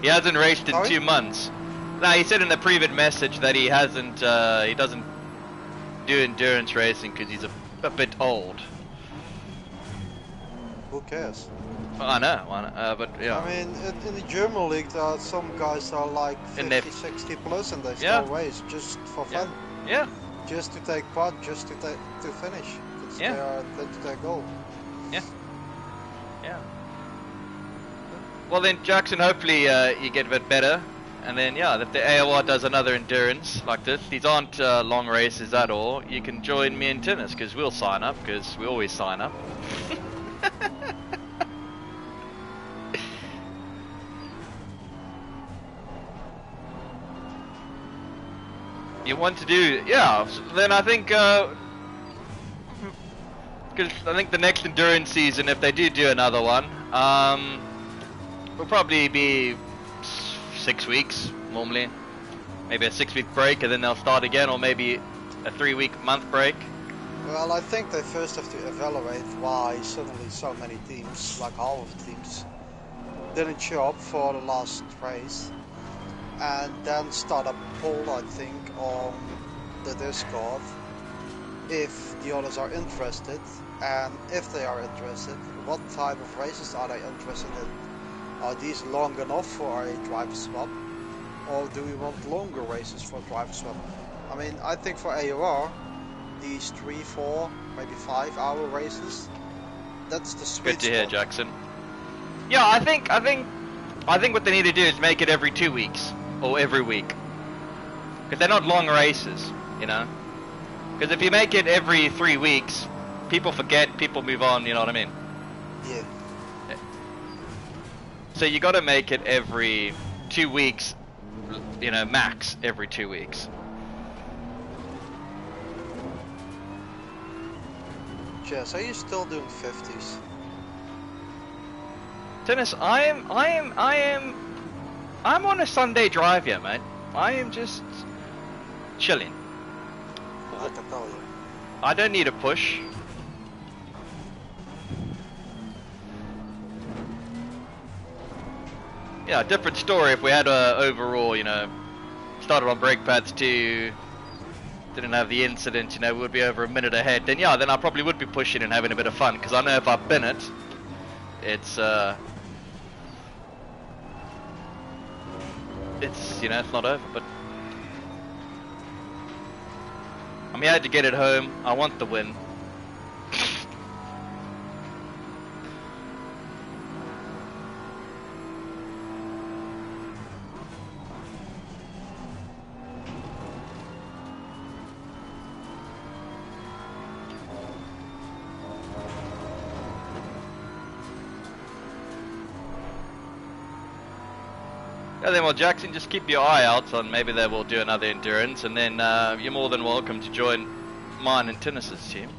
He hasn't raced in 2 months. No, he said in the previous message that he hasn't, he doesn't do endurance racing because he's a bit old. Who cares? I know, but yeah. I mean, in the German league, there are some guys that are like 50, 60 plus, and they still race just for fun. Yeah. Just to take part, just to finish. That's their goal. Yeah. Yeah. Well then, Jackson, hopefully you get a bit better. And then, yeah, if the AOR does another endurance like this, these aren't long races at all, you can join me in Tennis, because we'll sign up, because we always sign up. You want to do, yeah, then I think, because I think the next endurance season, if they do another one, will probably be 6 weeks, normally. Maybe a 6-week break, and then they'll start again, or maybe a 3-week month break. Well, I think they first have to evaluate why suddenly so many teams, like half of the teams, didn't show up for the last race. And then start a poll, I think, on the Discord if the others are interested, and if they are interested, what type of races are they interested in? Are these long enough for a driver swap, or do we want longer races for driver swap? I mean, I think for AOR, these 3, 4, maybe 5 hour races, that's the sweet Good to hear, spot. Jackson. Yeah, I think what they need to do is make it every 2 weeks or every week, because they're not long races, you know. Because if you make it every 3 weeks, people forget, people move on. You know what I mean? Yeah. So you got to make it every 2 weeks, you know, max every 2 weeks. Jess, are you still doing 50s? Dennis, I'm on a Sunday drive here, mate. I am just chilling. I can tell you. I don't need a push. Yeah, different story if we had a overall, you know, started on brake pads 2, didn't have the incident, you know, we would be over a minute ahead, then yeah, then I probably would be pushing and having a bit of fun, because I know if I bin it, it's, you know, it's not over, but I'm here to get it home. I want the win. Yeah, then, well, Jackson, just keep your eye out on maybe they will do another endurance, and then you're more than welcome to join mine and Tinnis's team.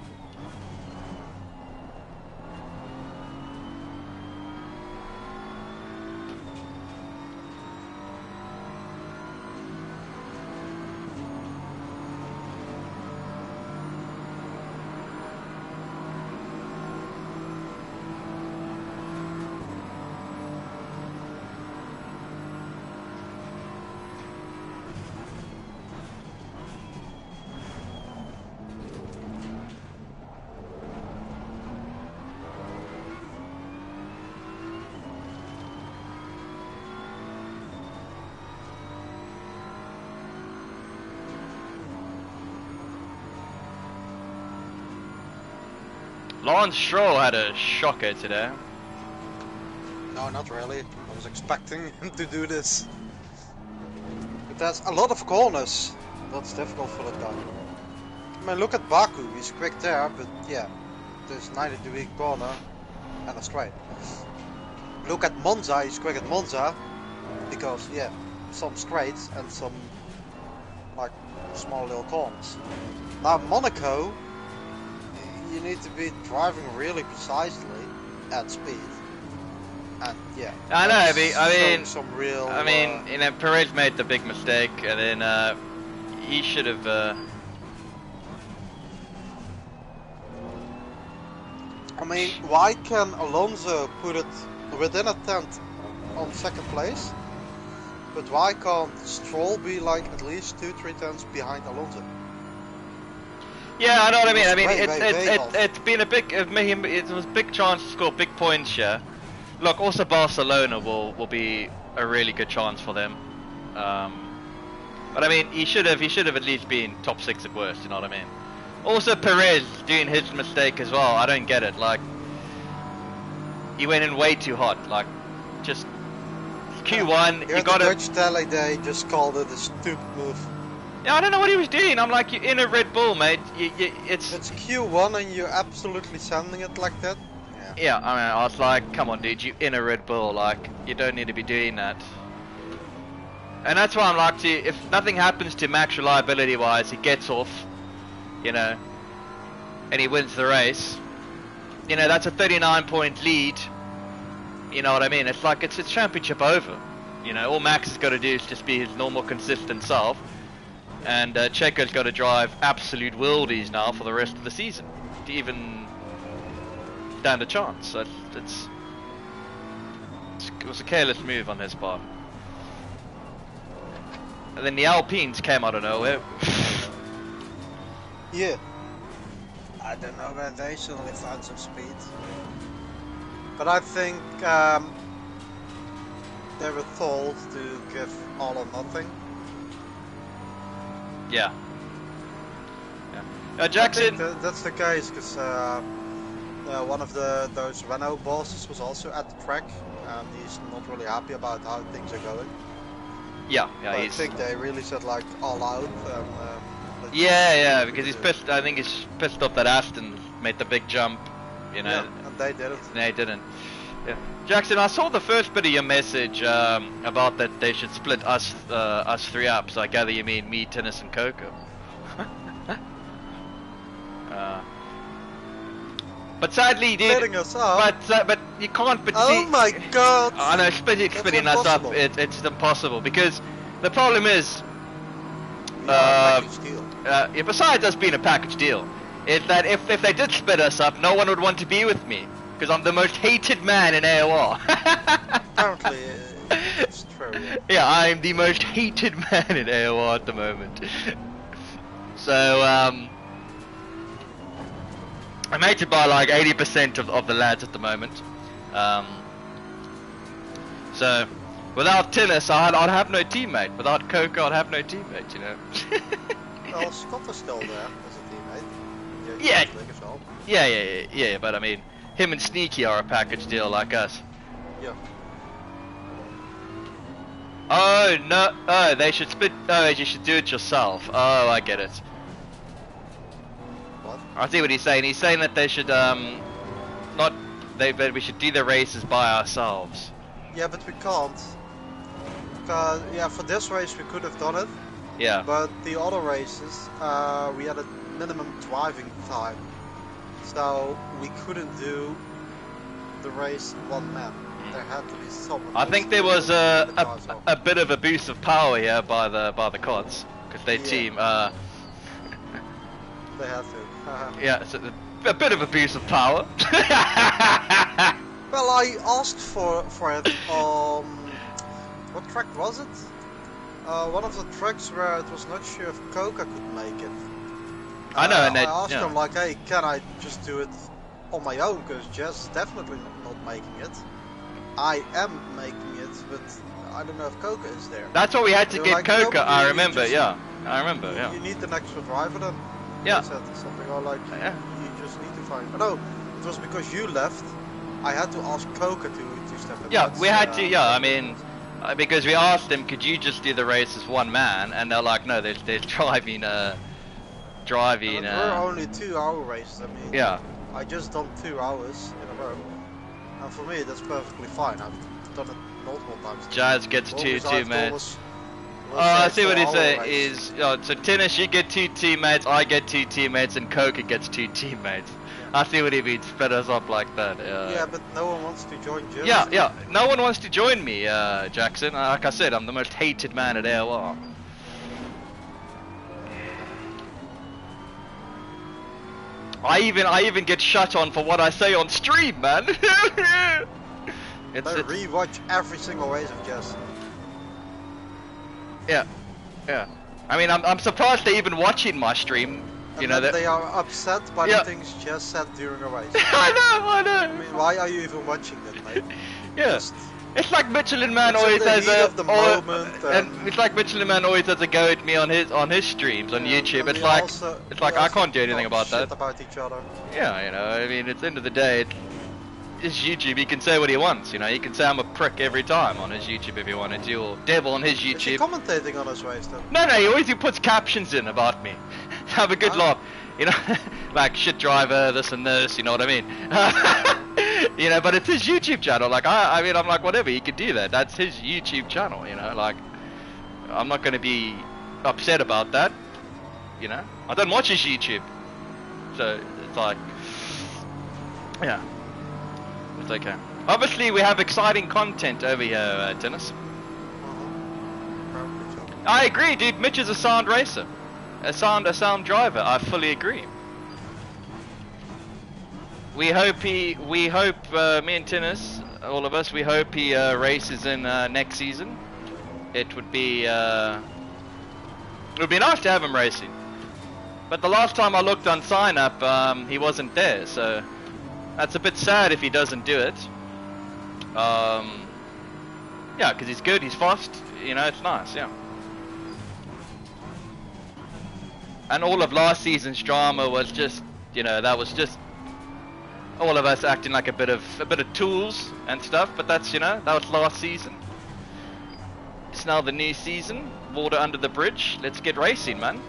Lawrence Stroll had a shocker today. No, not really. I was expecting him to do this. But there's a lot of corners. That's difficult for that guy. I mean, look at Baku. He's quick there, but yeah, there's 90-degree corner and a straight. Look at Monza. He's quick at Monza because yeah, some straights and some like small little corners. Now Monaco, you need to be driving really precisely at speed. And yeah, I know. I mean, some real. I mean, you know, Perez made the big mistake, and then he should have. I mean, why can Alonso put it within a tenth on second place, but why can't Stroll be like at least 2-3 tenths behind Alonso? Yeah, I know what I mean. I mean, Way it's been a big. It was a big chance to score big points here. Look, also Barcelona will be a really good chance for them. But I mean, he should have at least been top 6 at worst. You know what I mean? Also Perez doing his mistake as well. I don't get it. Like, he went in way too hot. Like, just Q1. Here You at the got Dutch tele, they just called it a stupid move. Yeah, I don't know what he was doing. I'm like, you're in a Red Bull, mate. It's Q1 and you're absolutely sending it like that. yeah. I mean, I was like, come on, dude, you in a Red Bull. Like, you don't need to be doing that. And that's why I'm like, if nothing happens to Max reliability wise, he gets off, you know, and he wins the race. You know, that's a 39-point lead. You know what I mean? It's like it's championship over. You know, all Max has got to do is just be his normal, consistent self, and Checo's got to drive absolute worldies now for the rest of the season to even stand a chance. So it was a careless move on his part. And then the Alpines came out of nowhere. Yeah. I don't know where they suddenly found some speed. But I think they were told to give all or nothing. Yeah. Jackson. I think that's the case because one of those Renault bosses was also at the track, and he's not really happy about how things are going. Yeah, I think they really said like all out. And, yeah, because he's pissed. I think he's pissed off that Aston made the big jump. You know, yeah, and they didn't. They didn't. Yeah. Jackson, I saw the first bit of your message about that they should split us three up. So I gather you mean me, Tennis, and Coco. But sadly, dude. Splitting us up. But you can't. But oh see, my God! I know splitting us up. It's impossible because the problem is. Package deal. Yeah, besides us being a package deal, is that if they did split us up, no one would want to be with me because I'm the most hated man in AOR. Apparently, it's true. Yeah. Yeah, I'm the most hated man in AOR at the moment. So I'm hated by like 80% of the lads at the moment. So without Tinnis, I'd have no teammate. Without Coco, I'd have no teammate. You know. Well, Scott is still there as a teammate. Yeah. As well. Yeah. But I mean, him and Sneaky are a package deal like us. Yeah. Oh no! Oh, they should split. Oh, you should do it yourself. Oh, I get it. What? I see what he's saying. He's saying that they should not but we should do the races by ourselves. Yeah, but we can't. Because yeah, for this race we could have done it. Yeah. But the other races, we had a minimum driving time, so we couldn't do the race one man. There had to be someone. I think there was a bit of abuse of power here by the CODs because they team. They had to. Yeah, so a bit of abuse of power. Well, I asked for it on what track was it? One of the tracks where it was not sure if Coca could make it. I know, and I asked him like, hey, can I just do it on my own? Because Jess is definitely not making it. I am making it, but I don't know if Coca is there. That's what we had to They were get like, Coca. no, I remember. I remember. Yeah. You need an extra driver then. Yeah. They said something or like, Yeah. you just need to find. Oh, no, it was because you left. I had to ask Coca to step in. Yeah, we had to. Yeah, I mean, because we asked them, could you just do the race as one man? And they're like, no, there's driving. We're only 2 hour races. I mean, Yeah. I just done 2 hours in a row, and for me that's perfectly fine. I've done it multiple times. Jazz gets All two I've done teammates. was I see what he's 4 saying. hour Is so Tennis, you get 2 teammates, I get 2 teammates, and Coca gets 2 teammates. I see what he means. Split us up like that. Yeah, but no one wants to join Jazz. Yeah. No one wants to join me, Jackson. Like I said, I'm the most hated man at AOR. I even get shut on for what I say on stream, man. I rewatch every single race of Jazz. Yeah. I mean, I'm surprised they're even watching my stream. You know that they are upset by the things Jess said during a race. I know. I mean, why are you even watching them, mate? Yeah. It's like Michelin Man It's always in the has heat of the moment, and it's like Michelin Man always has a go at me on his streams on YouTube. It's like I can't do anything about that. About each other. Yeah, you know. I mean, at the end of the day, it's YouTube. He can say what he wants. You know, he can say I'm a prick every time on his YouTube if he wanted to, or devil on his Is he YouTube. commentating on his race then? No, he always puts captions in about me. Have a good laugh. You know, like shit driver, this and this. You know what I mean? You know, but it's his YouTube channel. Like I mean, I'm like whatever. He can do that. That's his YouTube channel. You know, like I'm not going to be upset about that. You know, I don't watch his YouTube, so it's like, yeah, it's okay. Obviously, we have exciting content over here, Tennis. Probably so. I agree, dude. Mitch is a sound racer, a sound driver. I fully agree. We hope me and Tennis, all of us, we hope he races in next season. It would be nice to have him racing. But the last time I looked on sign up, he wasn't there, so that's a bit sad if he doesn't do it. Yeah, because he's good, he's fast, you know, it's nice, yeah. And all of last season's drama was just, you know, that was just all of us acting like a bit of tools and stuff. But that's, you know, that was last season. It's now the new season. Water under the bridge. Let's get racing, man.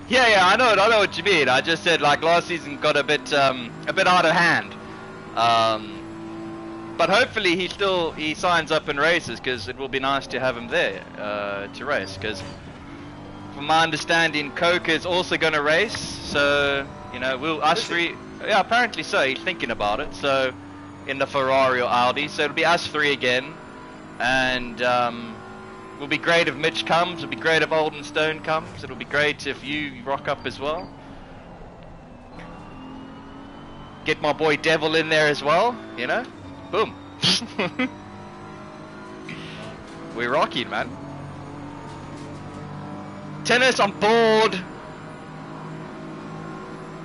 Yeah, I know what you mean. I just said like last season got a bit out of hand. But hopefully he signs up and races, because it will be nice to have him there to race. Because from my understanding, Coke is also going to race. So you know, us three. Yeah, apparently so. He's thinking about it. So in the Ferrari or Audi. So it'll be us three again, and it'll be great if Mitch comes. It'll be great if Olden Stone comes. It'll be great if you rock up as well. Get my boy Devil in there as well, you know? Boom. We're rocking, man. Tennis, I'm bored.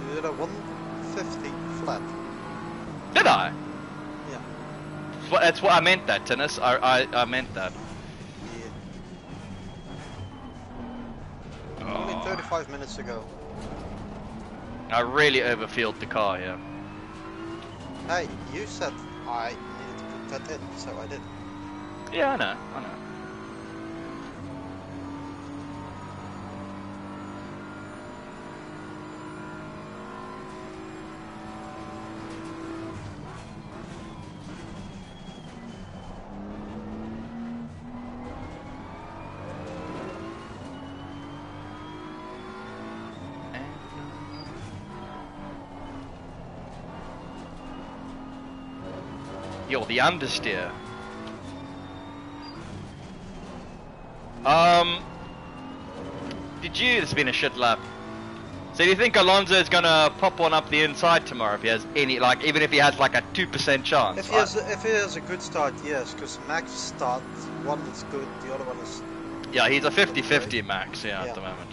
You did a 150 flat. Did I? Yeah. That's what I meant that, Tennis. I meant that. Yeah. Only 35 minutes ago. I really overfilled the car here. Hey, you said I needed to put that in, so I did. Yeah, I know. Yo, the understeer. This has been a shit lap. So do you think Alonso is gonna pop one up the inside tomorrow if he has any, like, even if he has like a 2% chance? If he has a good start, yes, because Max start, one is good, the other one is... Yeah, he's a 50-50 Max, yeah, at the moment.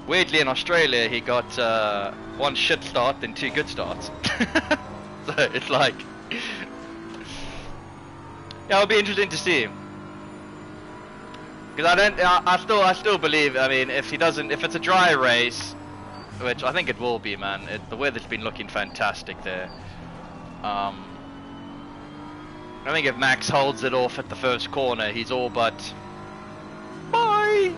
Weirdly, in Australia, he got one shit start, then 2 good starts. So it's like, yeah, it'll be interesting to see. Because I still believe. I mean, if it's a dry race, which I think it will be, man. The weather's been looking fantastic there. I think if Max holds it off at the first corner, he's all but bye.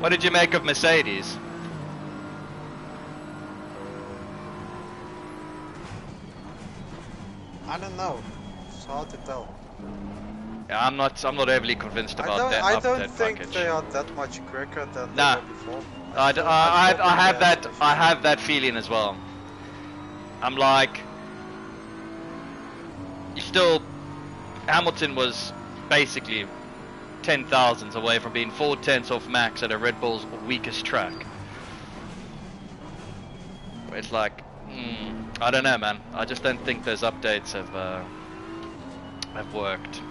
What did you make of Mercedes? I don't know. It's hard to tell. Yeah, I'm not overly convinced about that. I don't think they are that much quicker than they were before. I have that feeling as well. I'm like, Hamilton was basically 10 thousandths away from being 4 tenths off Max at a Red Bull's weakest track. It's like, I don't know, man. I just don't think those updates have worked.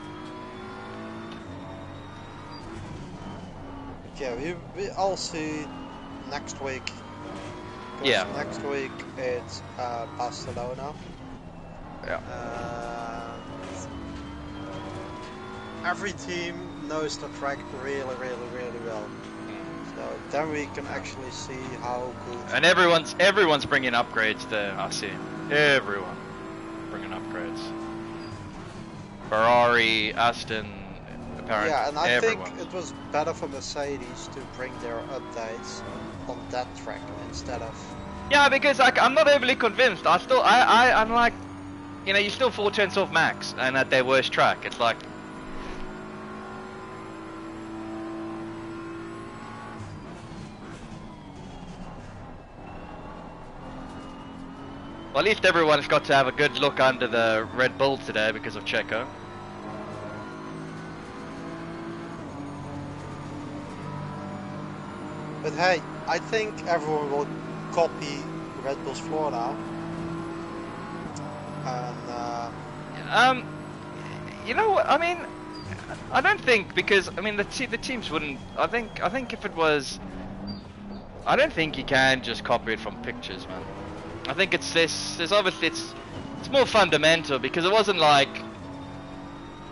Yeah, I'll see next week. Yeah. Next week it's Barcelona. Yeah. Every team knows the track really, really, really well. So then we can actually see how good. And everyone's bringing upgrades there. I see. Everyone bringing upgrades. Ferrari, Aston, apparently. Yeah, and I everyone. think it was better for Mercedes to bring their updates on that track instead of. Yeah, because like I'm not overly convinced. I'm like, you know, you're still 4/10 off max, and at their worst track, it's like. Well, at least everyone's got to have a good look under the Red Bull today because of Checo. But hey, I think everyone will copy Red Bull's floor now. And You know what? I mean, I don't think because I mean the teams wouldn't. I think if it was, I don't think you can just copy it from pictures, man. I think it's this. There's obviously it's more fundamental because it wasn't like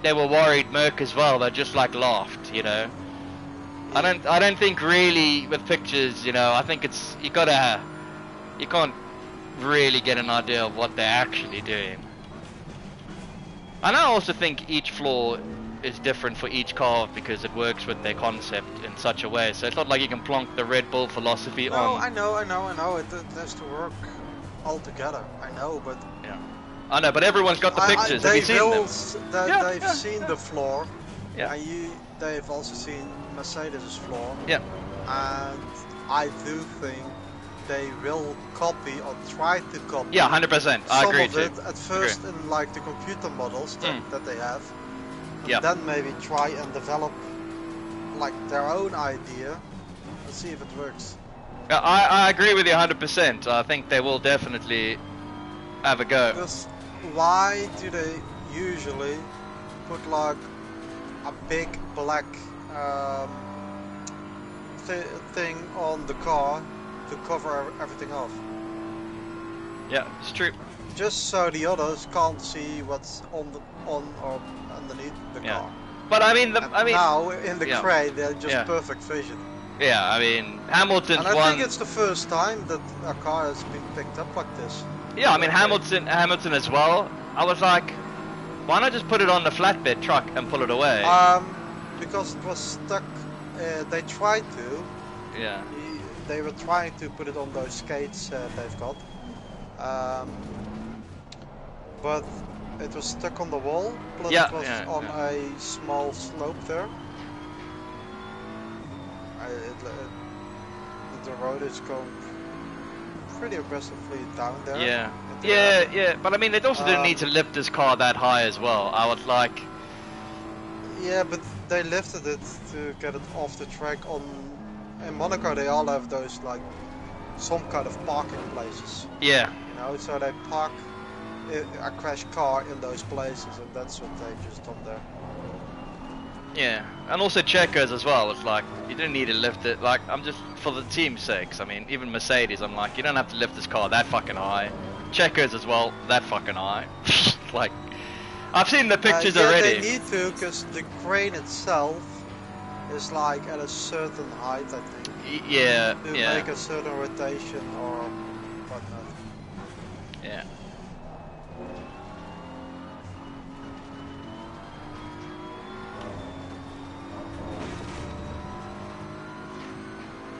they were worried Merc as well. They just like laughed, you know. I don't think really with pictures, you know. I think it's you can't really get an idea of what they're actually doing. And I also think each floor is different for each car because it works with their concept in such a way. So it's not like you can plonk the Red Bull philosophy on. no, I know. It has to work all together. I know, but Yeah, I know, but everyone's got the pictures. Have you seen them? They've seen the floor. Yeah. And they've also seen Mercedes' floor. Yeah. And I do think they will copy or try to copy. Yeah, 100%. I some agree of too. it at first in like the computer models that they have. And Yeah. then maybe try and develop like their own idea and see if it works. Yeah, I agree with you 100%. I think they will definitely have a go. Because why do they usually put like a big black thing on the car to cover everything off? Yeah, it's true. Just so the others can't see what's on or underneath the Yeah. car. But I mean, And now in the yeah. crane they're just Yeah. perfect vision. Yeah, I mean, Hamilton's And I one. think it's the first time that a car has been picked up like this. Yeah, I mean Hamilton as well. I was like, why not just put it on the flatbed truck and pull it away? Because it was stuck. They tried to. Yeah. They were trying to put it on those skates they've got. But it was stuck on the wall. Plus Yeah, it was yeah, on yeah. a small slope there. The road is going pretty aggressively down there. Yeah. into Yeah, the- yeah. But I mean, they also didn't need to lift this car that high as well. I was like, Yeah, but they lifted it to get it off the track. In Monaco, they all have those like some kind of parking places. yeah. You know, so they park a crashed car in those places, and that's what they just done there. Yeah, and also Checo's as well. It's like you didn't need to lift it. Like I'm just for the team's sakes. I mean, even Mercedes. I'm like, you don't have to lift this car that fucking high. Checo's as well, that fucking high. Like, I've seen the pictures Yeah, already. they need to, because the crane itself is like at a certain height, I think, Yeah, to yeah, make a certain rotation or whatnot. yeah.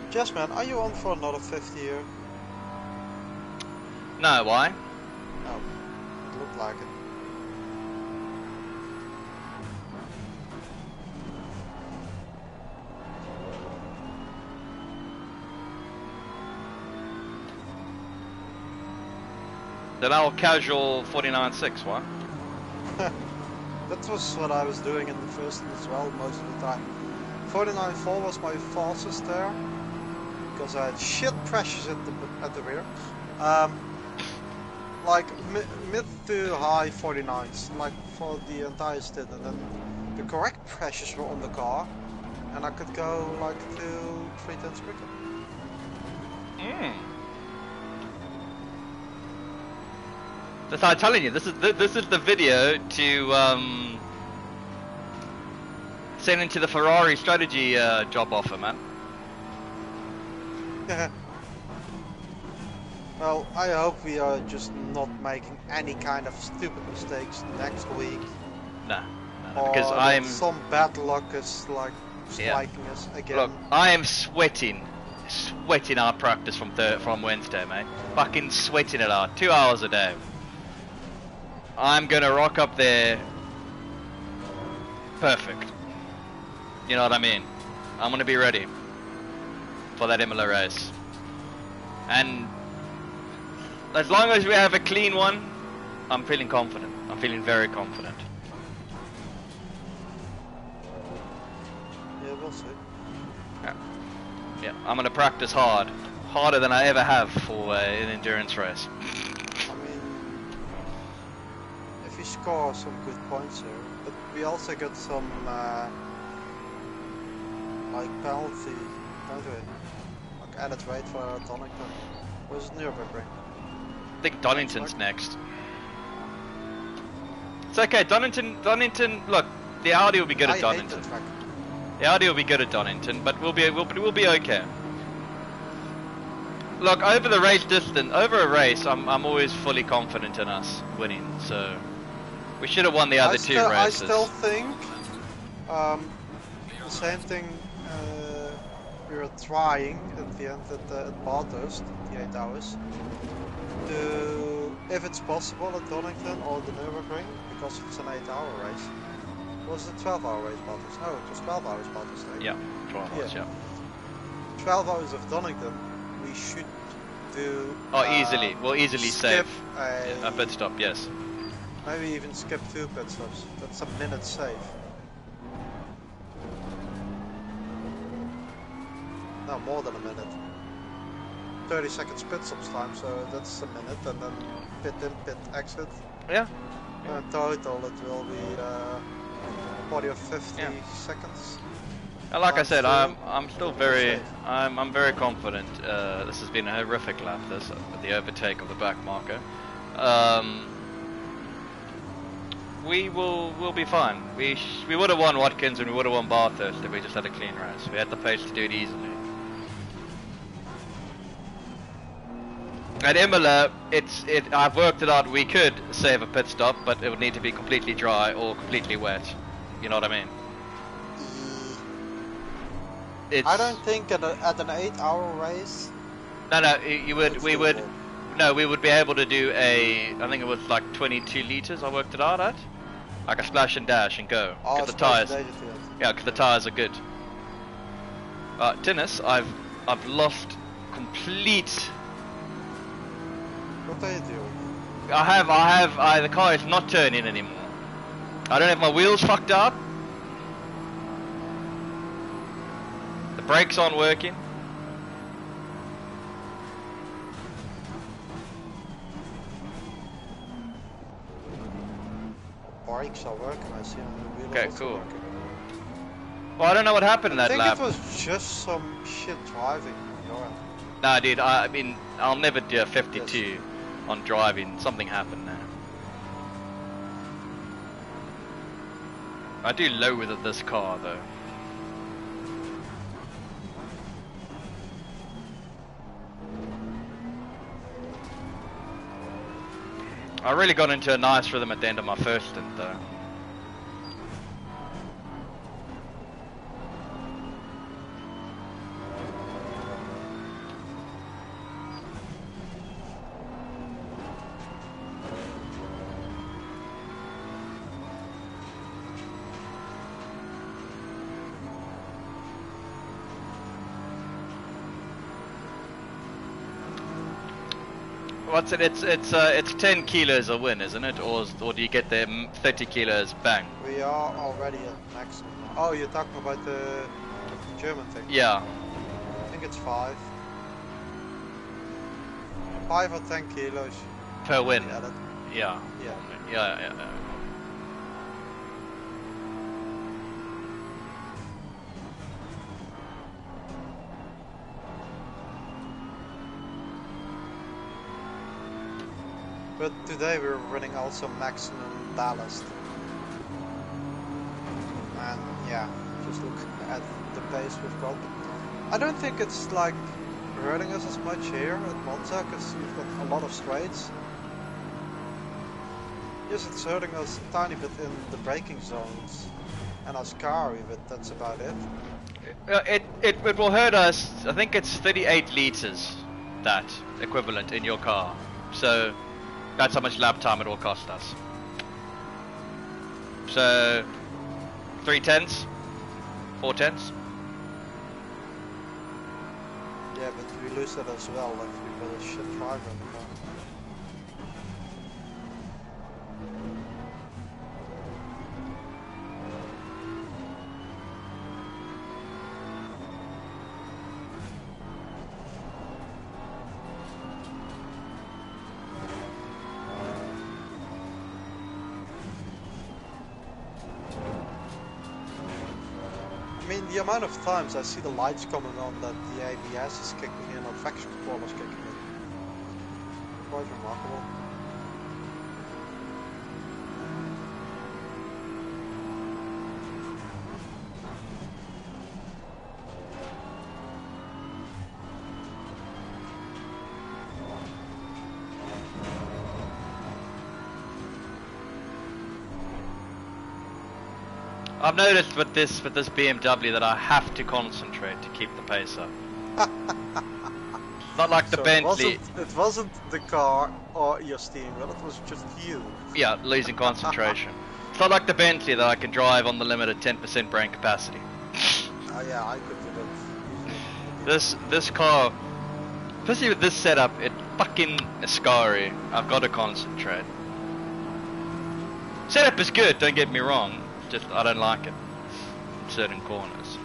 Jess, man, are you on for another 50 year? No, why? No, it looked like it. Then I'll casual 49.6. What? That was what I was doing in the first one as well, most of the time. 49.4 was my fastest there, because I had shit pressures at the rear. Like mid to high 49s, like for the entire stint, and then the correct pressures were on the car, and I could go like to 3/10 quicker. That's how I'm telling you. This is the video to send into the Ferrari strategy job offer, man. Well, I hope we are just not making any kind of stupid mistakes next week. No, Or because that I'm. some bad luck is like Yeah. striking us again. Look, I am sweating our practice from Wednesday, mate. Fucking sweating it out. 2 hours a day. I'm gonna rock up there. Perfect. You know what I mean? I'm gonna be ready for that Imola race. And as long as we have a clean one, I'm feeling confident. I'm feeling very confident. Yeah, we'll see. Yeah, I'm gonna practice hard. Harder than I ever have for an endurance race. I mean, if we score some good points here, but we also got some like penalty, don't we? Like added weight for Donington. Or is it Nürburgring? I think Donington's next. It's okay, Donington. Look, the Audi will be good at Donington. Hate the track. The Audi will be good at Donington, but we'll be okay. Look, over the race distance, over a race, I'm always fully confident in us winning. So we should have won the other two races. I still think the same thing we were trying at the end at Bathurst, the 8 hours, to, if it's possible at Donington or the Nürburgring, because it's an 8-hour race. Was it 12-hour race Bathurst? No, it was 12 hours Bathurst. Yeah, 12 hours, yeah. 12 hours of Donington, we should do... easily. We'll easily skip save a pit stop, yes. Maybe even skip 2 pit stops. That's a minute save. No, more than a minute. 30 seconds pit stops time, so that's a minute, and then pit in, pit exit. Yeah. In total it will be 40 or 50 seconds. And like I said, two, I'm still very I'm very confident. This has been a horrific lap. This with the overtake of the back marker. We'll be fine. We would have won Watkins and we would have won Bathurst if we just had a clean race. We had the pace to do it easily. At Imola, I've worked it out. We could save a pit stop, but it would need to be completely dry or completely wet. You know what I mean? I don't think at an 8-hour race. No, we would be able to do I think it was like 22 liters. I worked it out at, like a splash and dash and go. Because the tires, because the tires are good. Dennis, I've lost complete. What are you doing? The car is not turning anymore. I don't have my wheels fucked up. The brakes aren't working. Brakes are working, I see on the wheel. Okay, cool. Well, I don't know what happened in that lap. I think it was just some shit driving on your end. Nah, dude, I mean, I'll never do a 52 on driving. Something happened there. I do low with this car, though. I really got into a nice rhythm at the end of my first stint, though. What's it? It's 10 kilos a win, isn't it? Or do you get there 30 kilos bang? We are already at maximum. Oh, you're talking about the German thing? Yeah. I think it's 5. 5 or 10 kilos. Per win. Yeah. Yeah. But today we're running also maximum ballast. And yeah, just look at the pace we've got. I don't think it's like hurting us as much here at Monza because we've got a lot of straights. Yes, it's hurting us a tiny bit in the braking zones and Ascari, but that's about it. It will hurt us. I think it's 38 liters, that equivalent in your car. So that's how much lap time it will cost us. So 310s, 410s. Yeah, but we lose that as well if we put a shit driver in the car. I mean, the amount of times I see the lights coming on that the ABS is kicking in or traction control is kicking in. Quite remarkable. I've noticed with this BMW that I have to concentrate to keep the pace up. Not like the So Bentley. it wasn't the car or your steering wheel, it was just you. Yeah, losing concentration. It's not like the Bentley that I can drive on the limited 10% brain capacity. Oh yeah, I could do that. This car, especially with this setup, it fucking Ascari. I've got to concentrate. Setup is good, don't get me wrong. Just I don't like it in certain corners.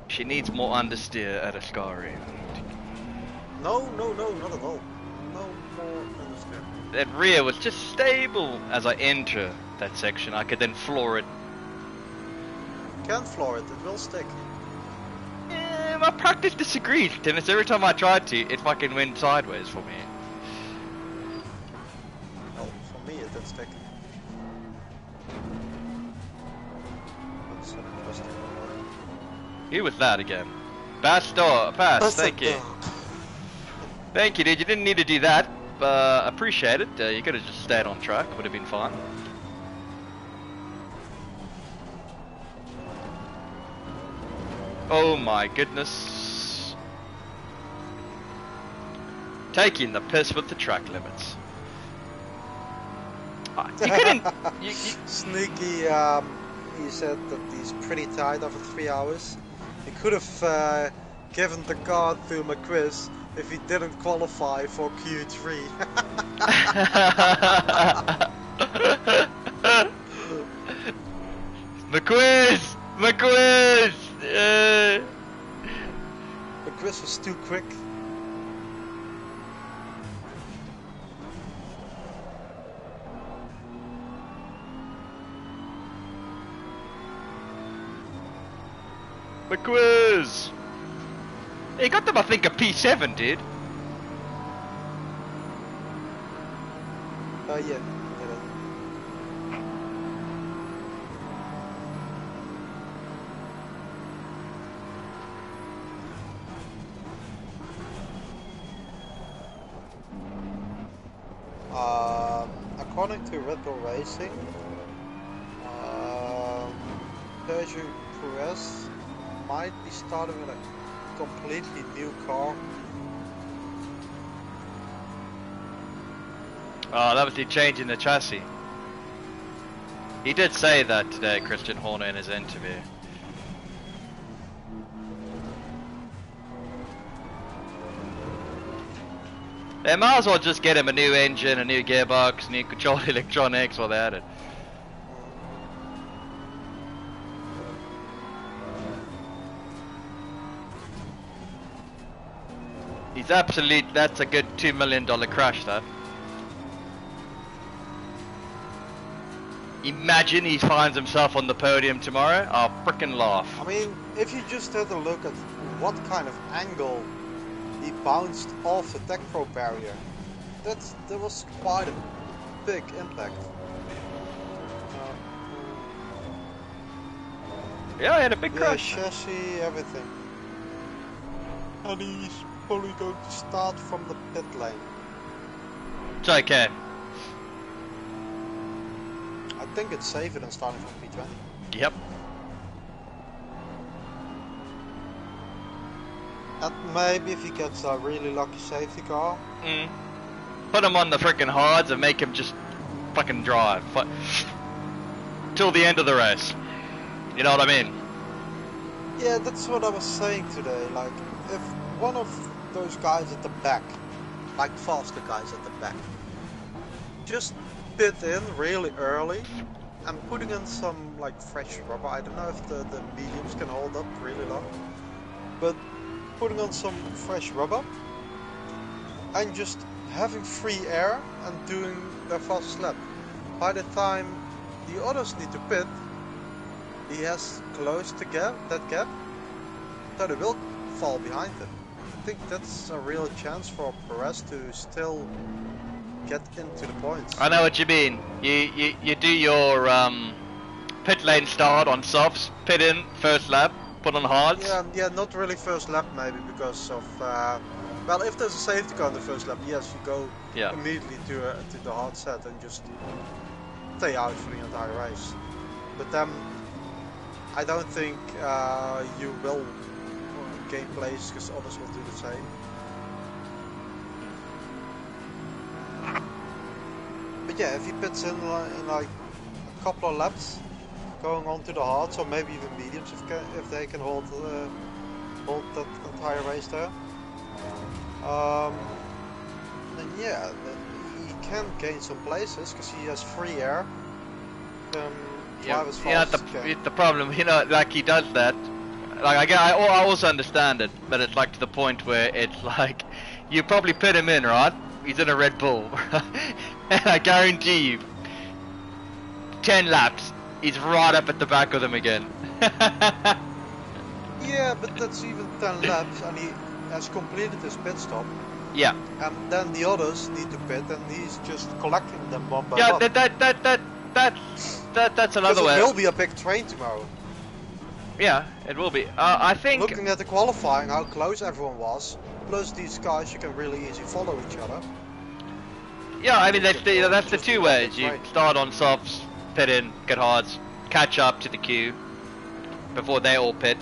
She needs more understeer at Ascari. No, not at all. No more understeer. That rear was just stable as I enter that section. I could then floor it. Can't floor it, it will stick. My practice disagrees, Dennis. Every time I tried to, it fucking went sideways for me. Well, for me it did stick. That's an interesting one. Who was that again? Pass, thank you. Thank you, dude. You didn't need to do that. Appreciate it. You could have just stayed on track. Would have been fine. Oh my goodness. Taking the piss with the track limits. You couldn't... you... Sneaky, he said that he's pretty tired after 3 hours. He could have given the car to McQuiz if he didn't qualify for Q3. McQuiz! McQuiz was too quick. McQuiz! He got them, I think, a P7, dude. Yeah, he did it. According to Red Bull Racing, Sergio Perez might be starting with a completely new car. Oh, that was the change in the chassis. He did say that today, Christian Horner, in his interview. They might as well just get him a new engine, a new gearbox, new control electronics while they're at it. He's absolute, that's a good $2 million crash, that. Imagine he finds himself on the podium tomorrow, I'll frickin' laugh. I mean, if you just had a look at what kind of angle he bounced off the Tech Pro barrier, there was quite a big impact. Yeah, I had a big Yeah, crash. Man. chassis, everything. And he's probably going to start from the pit lane. It's okay. I think it's safer than starting from P20. Yep. And maybe if he gets a really lucky safety car. Put him on the freaking hards and make him just fucking drive. Till the end of the race. You know what I mean? Yeah, that's what I was saying today. Like, if one of those guys at the back, like faster guys at the back, just pit in really early and putting in some like fresh rubber. I don't know if the mediums can hold up really long, but putting on some fresh rubber and just having free air and doing their fastest lap. By the time the others need to pit, he has closed the gap, so they will fall behind him. I think that's a real chance for Perez to still get into the points. I know what you mean. You do your pit lane start on softs, pit in first lap, put on hards. Yeah, not really first lap maybe because of well, if there's a safety car in the first lap, yes, you go immediately to the hard set and just stay out for the entire race. But then I don't think you will gain place because others will do the same. But yeah, if he pits in like a couple of laps, going on to the hards or maybe even mediums if they can hold that entire race there, then yeah, then he can gain some places because he has free air. Drive as fast as he can. The problem, you know, like he does that. Like I also understand it, but it's like to the point where it's like you probably put him in, right? He's in a Red Bull, and I guarantee you, 10 laps, he's right up at the back of them again. Yeah, but that's even 10 laps, and he has completed his pit stop. Yeah. And then the others need to pit, and he's just collecting them one by yeah, one. That's another way. It will be a big train tomorrow. Yeah, it will be. I think. Looking at the qualifying, how close everyone was, plus these guys, you can really easily follow each other. Yeah, I mean that's the two ways. You start on softs, pit in, get hards, catch up to the queue before they all pit,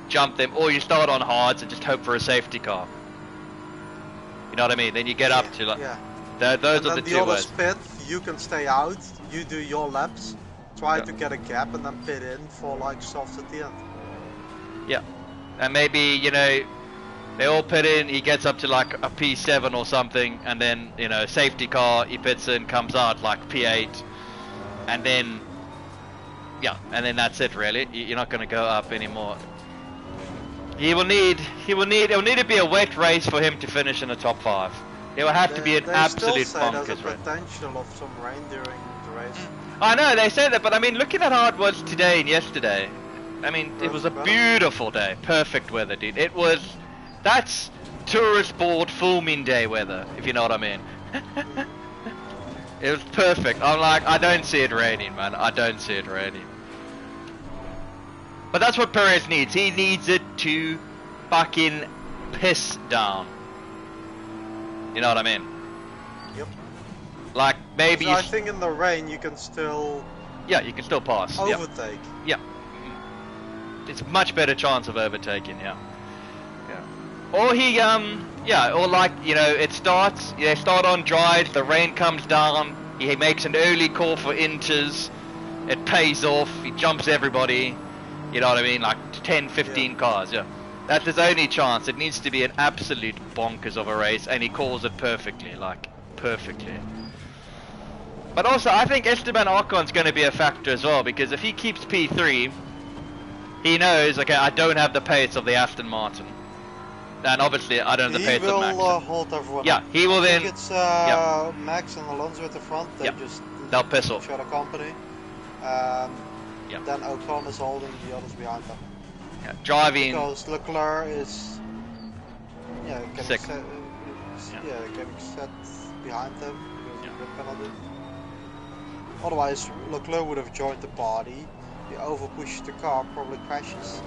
jump them, or you start on hards and just hope for a safety car. You know what I mean? Then you get up to like those are the two ways. The others pit, you can stay out, you do your laps, try to get a gap, and then pit in for like soft at the end. Yeah, and maybe, you know, they all pit in, he gets up to like a P7 or something, and then, you know, safety car, he pits in, comes out like P8, and then, yeah, and then that's it really. You're not going to go up anymore. It will need to be a wet race for him to finish in the top 5. It will have to be an absolute bonkers there's a race. potential of some rain during the race. I know, they say that, but I mean, looking at how it was today and yesterday, I mean, it was a beautiful day. Perfect weather, dude. That's tourist board full moon day weather, if you know what I mean. It was perfect. I'm like, I don't see it raining, man. I don't see it raining. But that's what Perez needs. He needs it to fucking piss down. You know what I mean? Yep. Like, maybe... So I think in the rain you can still... Yeah, you can still pass. Overtake. Yeah. It's a much better chance of overtaking, yeah. Or he, or like, you know, it starts, they start on dries, the rain comes down, he makes an early call for inters, it pays off, he jumps everybody, you know what I mean, like 10, 15 cars, yeah. That's his only chance. It needs to be an absolute bonkers of a race, and he calls it perfectly, like, perfectly. But also, I think Esteban Ocon's going to be a factor as well, because if he keeps P3, he knows, okay, I don't have the pace of the Aston Martin. And obviously, I don't have the pace of Max. He will hold everyone. Yeah, he will then... It's Max and Alonso at the front, they'll piss off. Shut a company. Then Ocon is holding the others behind them. Yeah, driving... Because Leclerc is... getting sick. Getting set behind them. Because of the penalty. Otherwise, Leclerc would have joined the party. we overpush the car, probably crashes.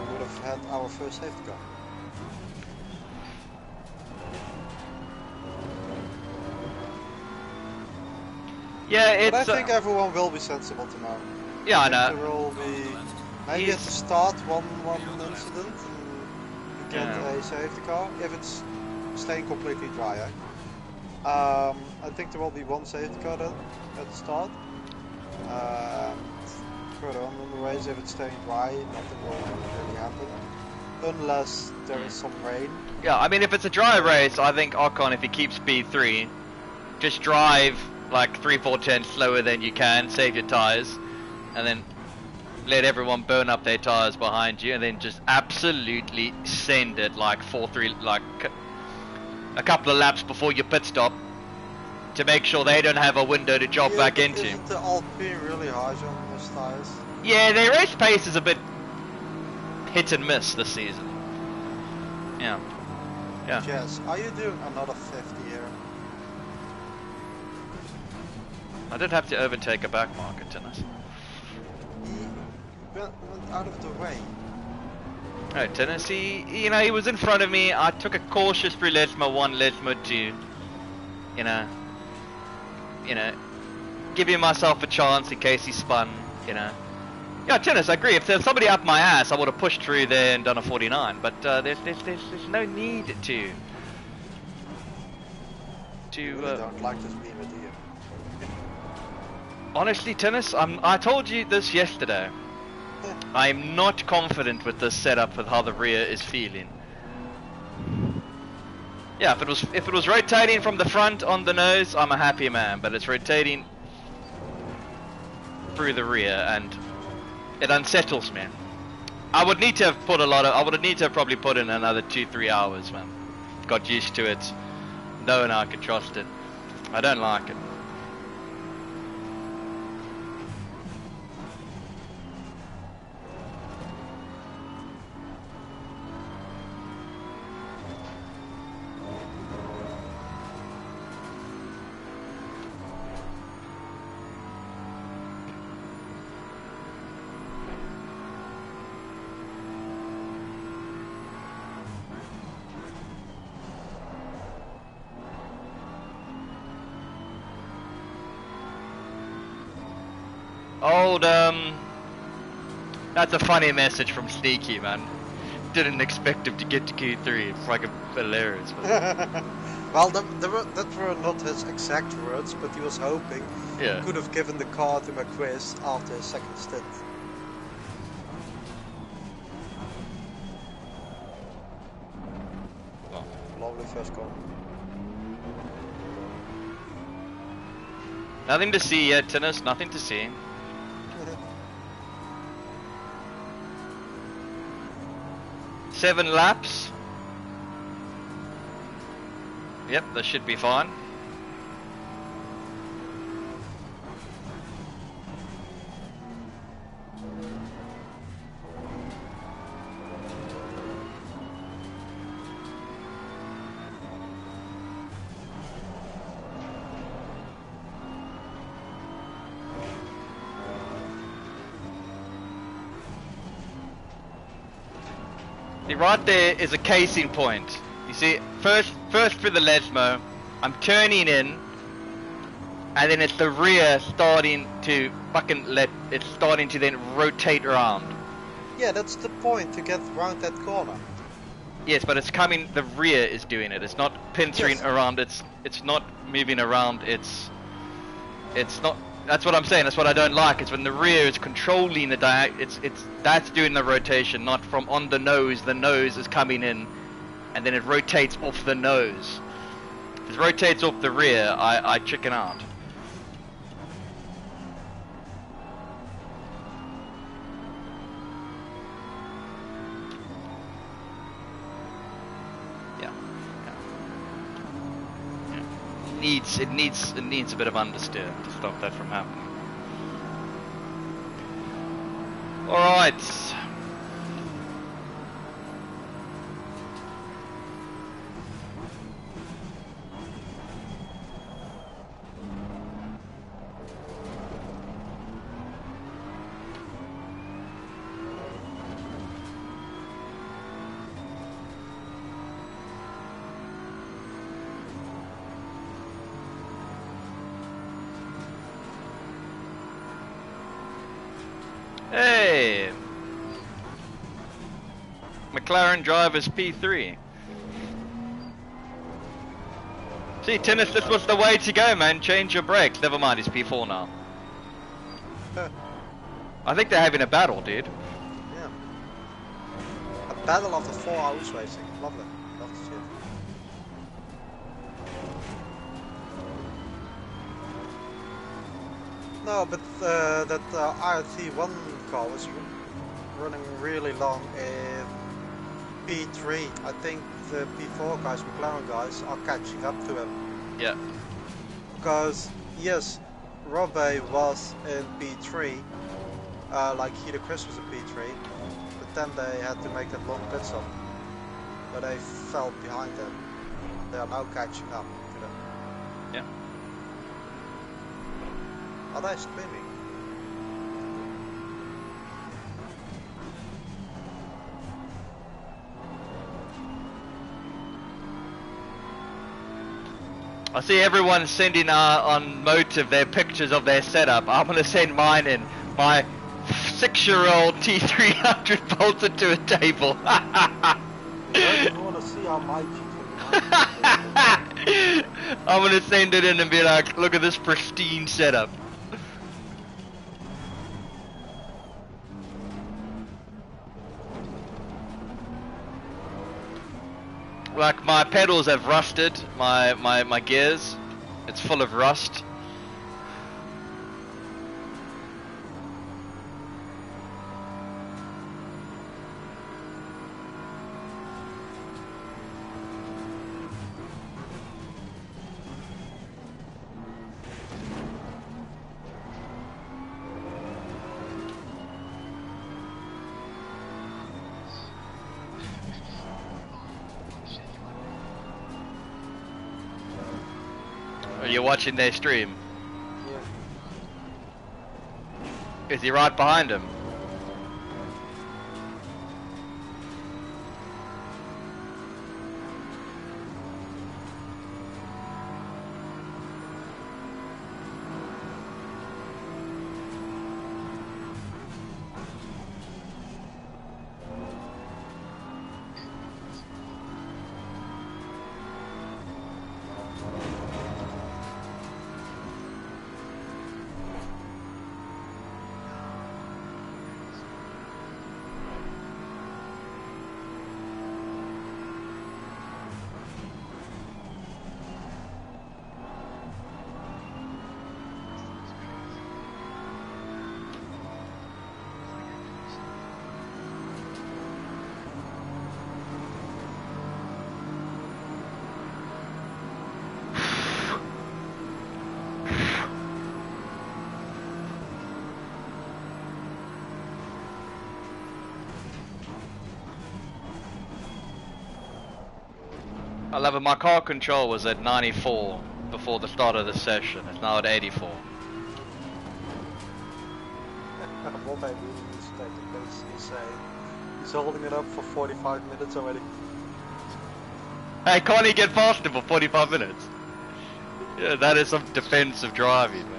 We would have had our first safety car. Yeah, But I it's. think everyone will be sensible tomorrow. Yeah, I I think know. there will be maybe at the start one incident and you get Yeah. a safety car if it's staying completely dry. Eh? I think there will be one safety car then at the start. Further on in the race, if it's staying dry, nothing will really happen unless there is some rain. Yeah, I mean, if it's a dry race, I think Ocon, if he keeps speed 3, just drive like 3-4 tenths slower than you can, save your tires, and then let everyone burn up their tires behind you, and then just absolutely send it like 4-3, like a couple of laps before your pit stop to make sure they don't have a window to job back but into. Isn't the Alpine really harsh on those tires? Yeah, their race pace is a bit hit and miss this season. Yeah. Yeah. Jess, are you doing another 50 here? I did have to overtake a back marker, tennis. He went out of the way. Oh, Tennessee, you know, he was in front of me. I took a cautious through Lesmo 1, Lesmo 2. You know, giving myself a chance in case he spun, you know. Yeah, tennis, I agree. If there's somebody up my ass, I would have pushed through there and done a 49. But there's no need to. You really don't like this beamer, do you? Honestly, tennis, I told you this yesterday. I'm not confident with this setup with how the rear is feeling. Yeah, if it was rotating from the front on the nose, I'm a happy man, but it's rotating through the rear and it unsettles me. I would need to have probably put in another 2-3 hours, man. Got used to it, knowing I could trust it. I don't like it. Old, that's a funny message from Sneaky, man. Didn't expect him to get to Q3. It's fucking hilarious, man. Well, that were not his exact words, but he was hoping he could have given the car to McQuist after his second stint. Oh, lovely first corner. Nothing to see yet, tennis. Nothing to see. 7 laps. Yep, that should be fine. See, right there is a casing point. You see, first through the Lesmo, I'm turning in, and then it's the rear starting to it's starting to then rotate around. Yeah, that's the point, to get around that corner. Yes, but it's coming, the rear is doing it. It's not pincering around, it's not moving around, it's not, that's what I'm saying, that's what I don't like. It's when the rear is controlling the that's doing the rotation, not from on the nose is coming in, and then it rotates off the nose. If it rotates off the rear, I chicken out. It needs a bit of understeer to stop that from happening. All right. McLaren drivers P3. See, Tennis, this was the way to go, man. Change your brakes. Never mind, he's P4 now. I think they're having a battle, dude. Yeah. A battle after 4 hours racing. Lovely. Love to see it. No, but that IRT1 car was running really long in P3. I think the P4 guys, McLaren guys, are catching up to him. Yeah. Because, yes, Robbe was in P3, like Heater Chris was in P3, but then they had to make that long pit stop. But they fell behind him. They are now catching up to them. Yeah. Are they streaming? I see everyone sending on Motive their pictures of their setup. I'm gonna send mine in. My 6-year-old T300 bolted to a table. You want to see how my G3 I'm gonna send it in and be like, look at this pristine setup. Like, my pedals have rusted, my gears, it's full of rust. Are you watching their stream? Yeah. Is he right behind him? I love it, my car control was at 94 before the start of the session. It's now at 84. What I really needs to take the pace insane. He's holding it up for 45 minutes already. Hey, can't he get faster for 45 minutes? Yeah, that is some defensive driving, man.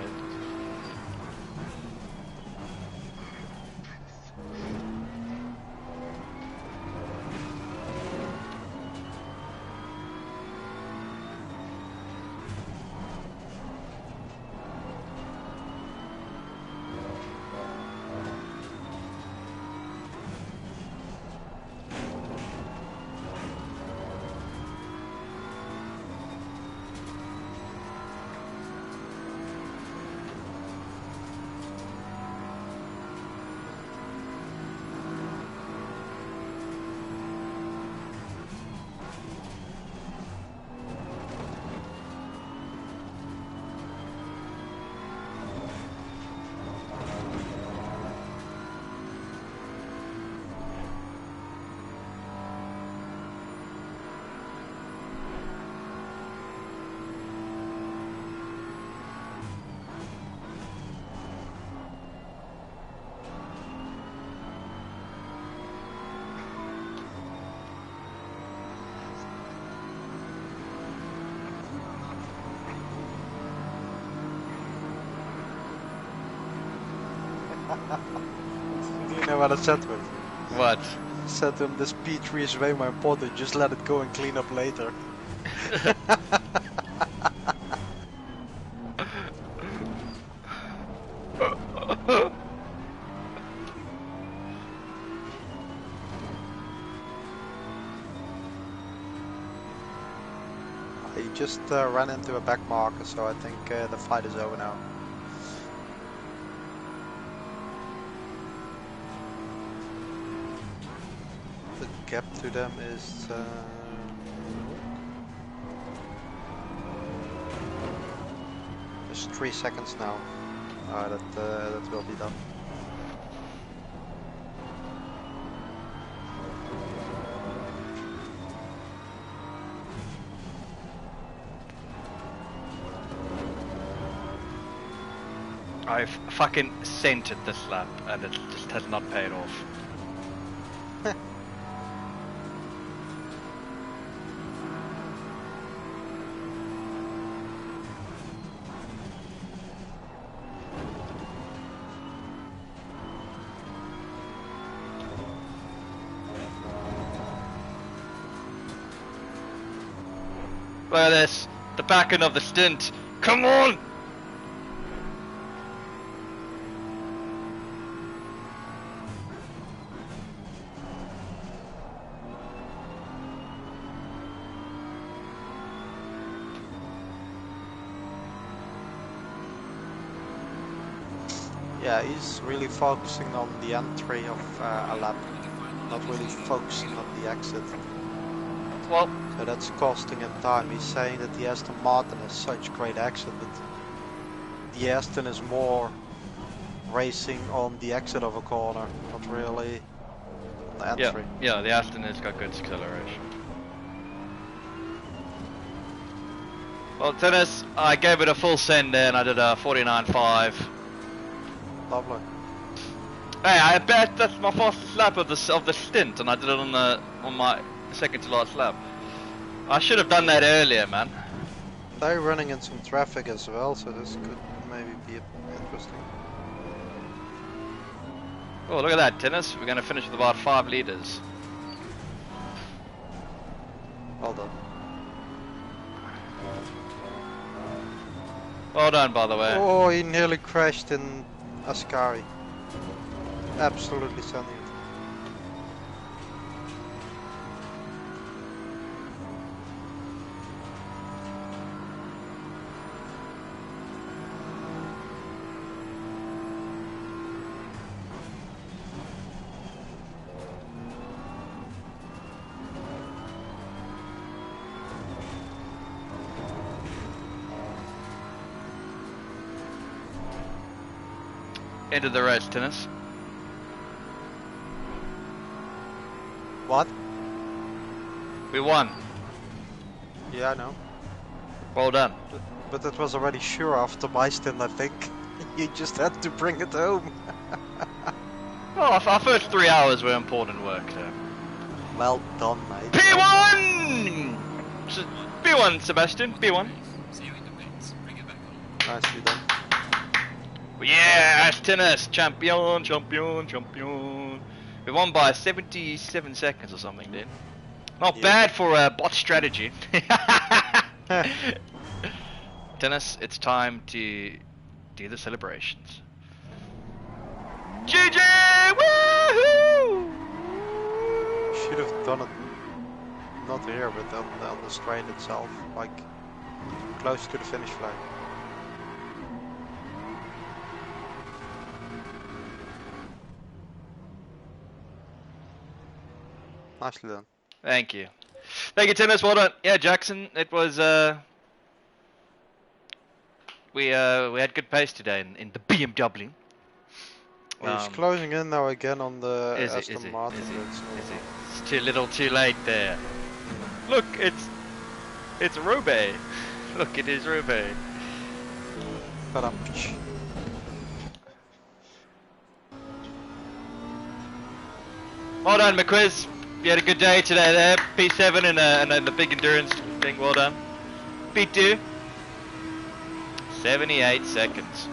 Do you know what I said with? What? Said to him, this P3 is way more important, just let it go and clean up later. He just ran into a back marker, so I think the fight is over now. The gap to them is... Just 3 seconds now. That will be done. I've fucking centered this lap and it just has not paid off. Look at this, the back end of the stint. Come on! Yeah, he's really focusing on the entry of a lap, not really focusing on the exit. Well, so that's costing him time. He's saying that the Aston Martin has such great exit, but the Aston is more racing on the exit of a corner, not really on the entry. Yeah, the Aston has got good acceleration. Well, tennis, I gave it a full send there and I did a 49.5. Lovely. Hey, I bet that's my fastest lap of the stint, and I did it on my second to last lap. I should have done that earlier, man. They're running in some traffic as well, so this could maybe be interesting. Oh, look at that, tennis. We're going to finish with about 5 liters. Well done. Well done, by the way. Oh, he nearly crashed in Ascari. Absolutely sending it. End of the race, tennis. What? We won. Yeah, I know. Well done. But that was already sure after my stint, I think. You just had to bring it home. Well, our first 3 hours were important work, so. Well done, mate. P1! P1, Sebastian, P1. See you in the pits. Bring it back on. Nicely done. Yes, tennis, champion, champion, champion. We won by 77 seconds or something, dude. Not bad for a bot strategy. Tennis, it's time to do the celebrations. GG! Woohoo! Should have done it not here, but on the straight itself, like close to the finish flag. Nicely done. Thank you. Thank you, tennis. Well done. Yeah, Jackson. It was we had good pace today in the BMW. He's closing in now again on the Is Aston Martin. It's too little, too late there. Look, it's Roubaix. Look, it is Roubaix. Ba-dum-tsh. Well done, McQuiz. You had a good day today there. P7 and the big endurance thing. Well done. P2. 78 seconds.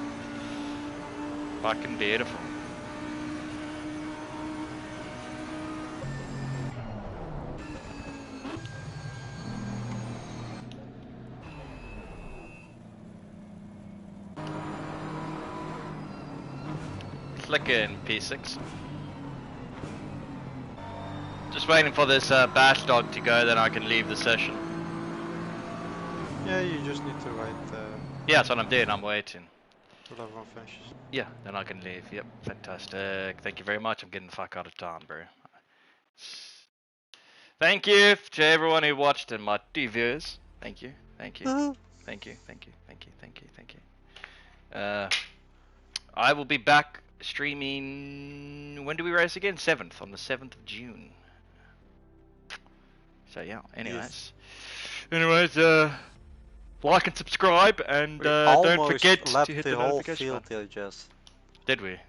Fucking beautiful. Slicker in P6. Just waiting for this bash dog to go, then I can leave the session. Yeah, you just need to wait Yeah, that's what I'm doing. I'm waiting. till everyone finishes. Yeah, then I can leave. Yep, fantastic. Thank you very much. I'm getting the fuck out of town, bro. Thank you to everyone who watched and my 2 viewers. Thank you, thank you, thank you, thank you, thank you, thank you, thank you. I will be back streaming. When do we race again? 7th, on the 7th of June. So yeah. Yes. Anyways, like and subscribe, and don't forget to hit the whole notification field button. there, Jess. Did we?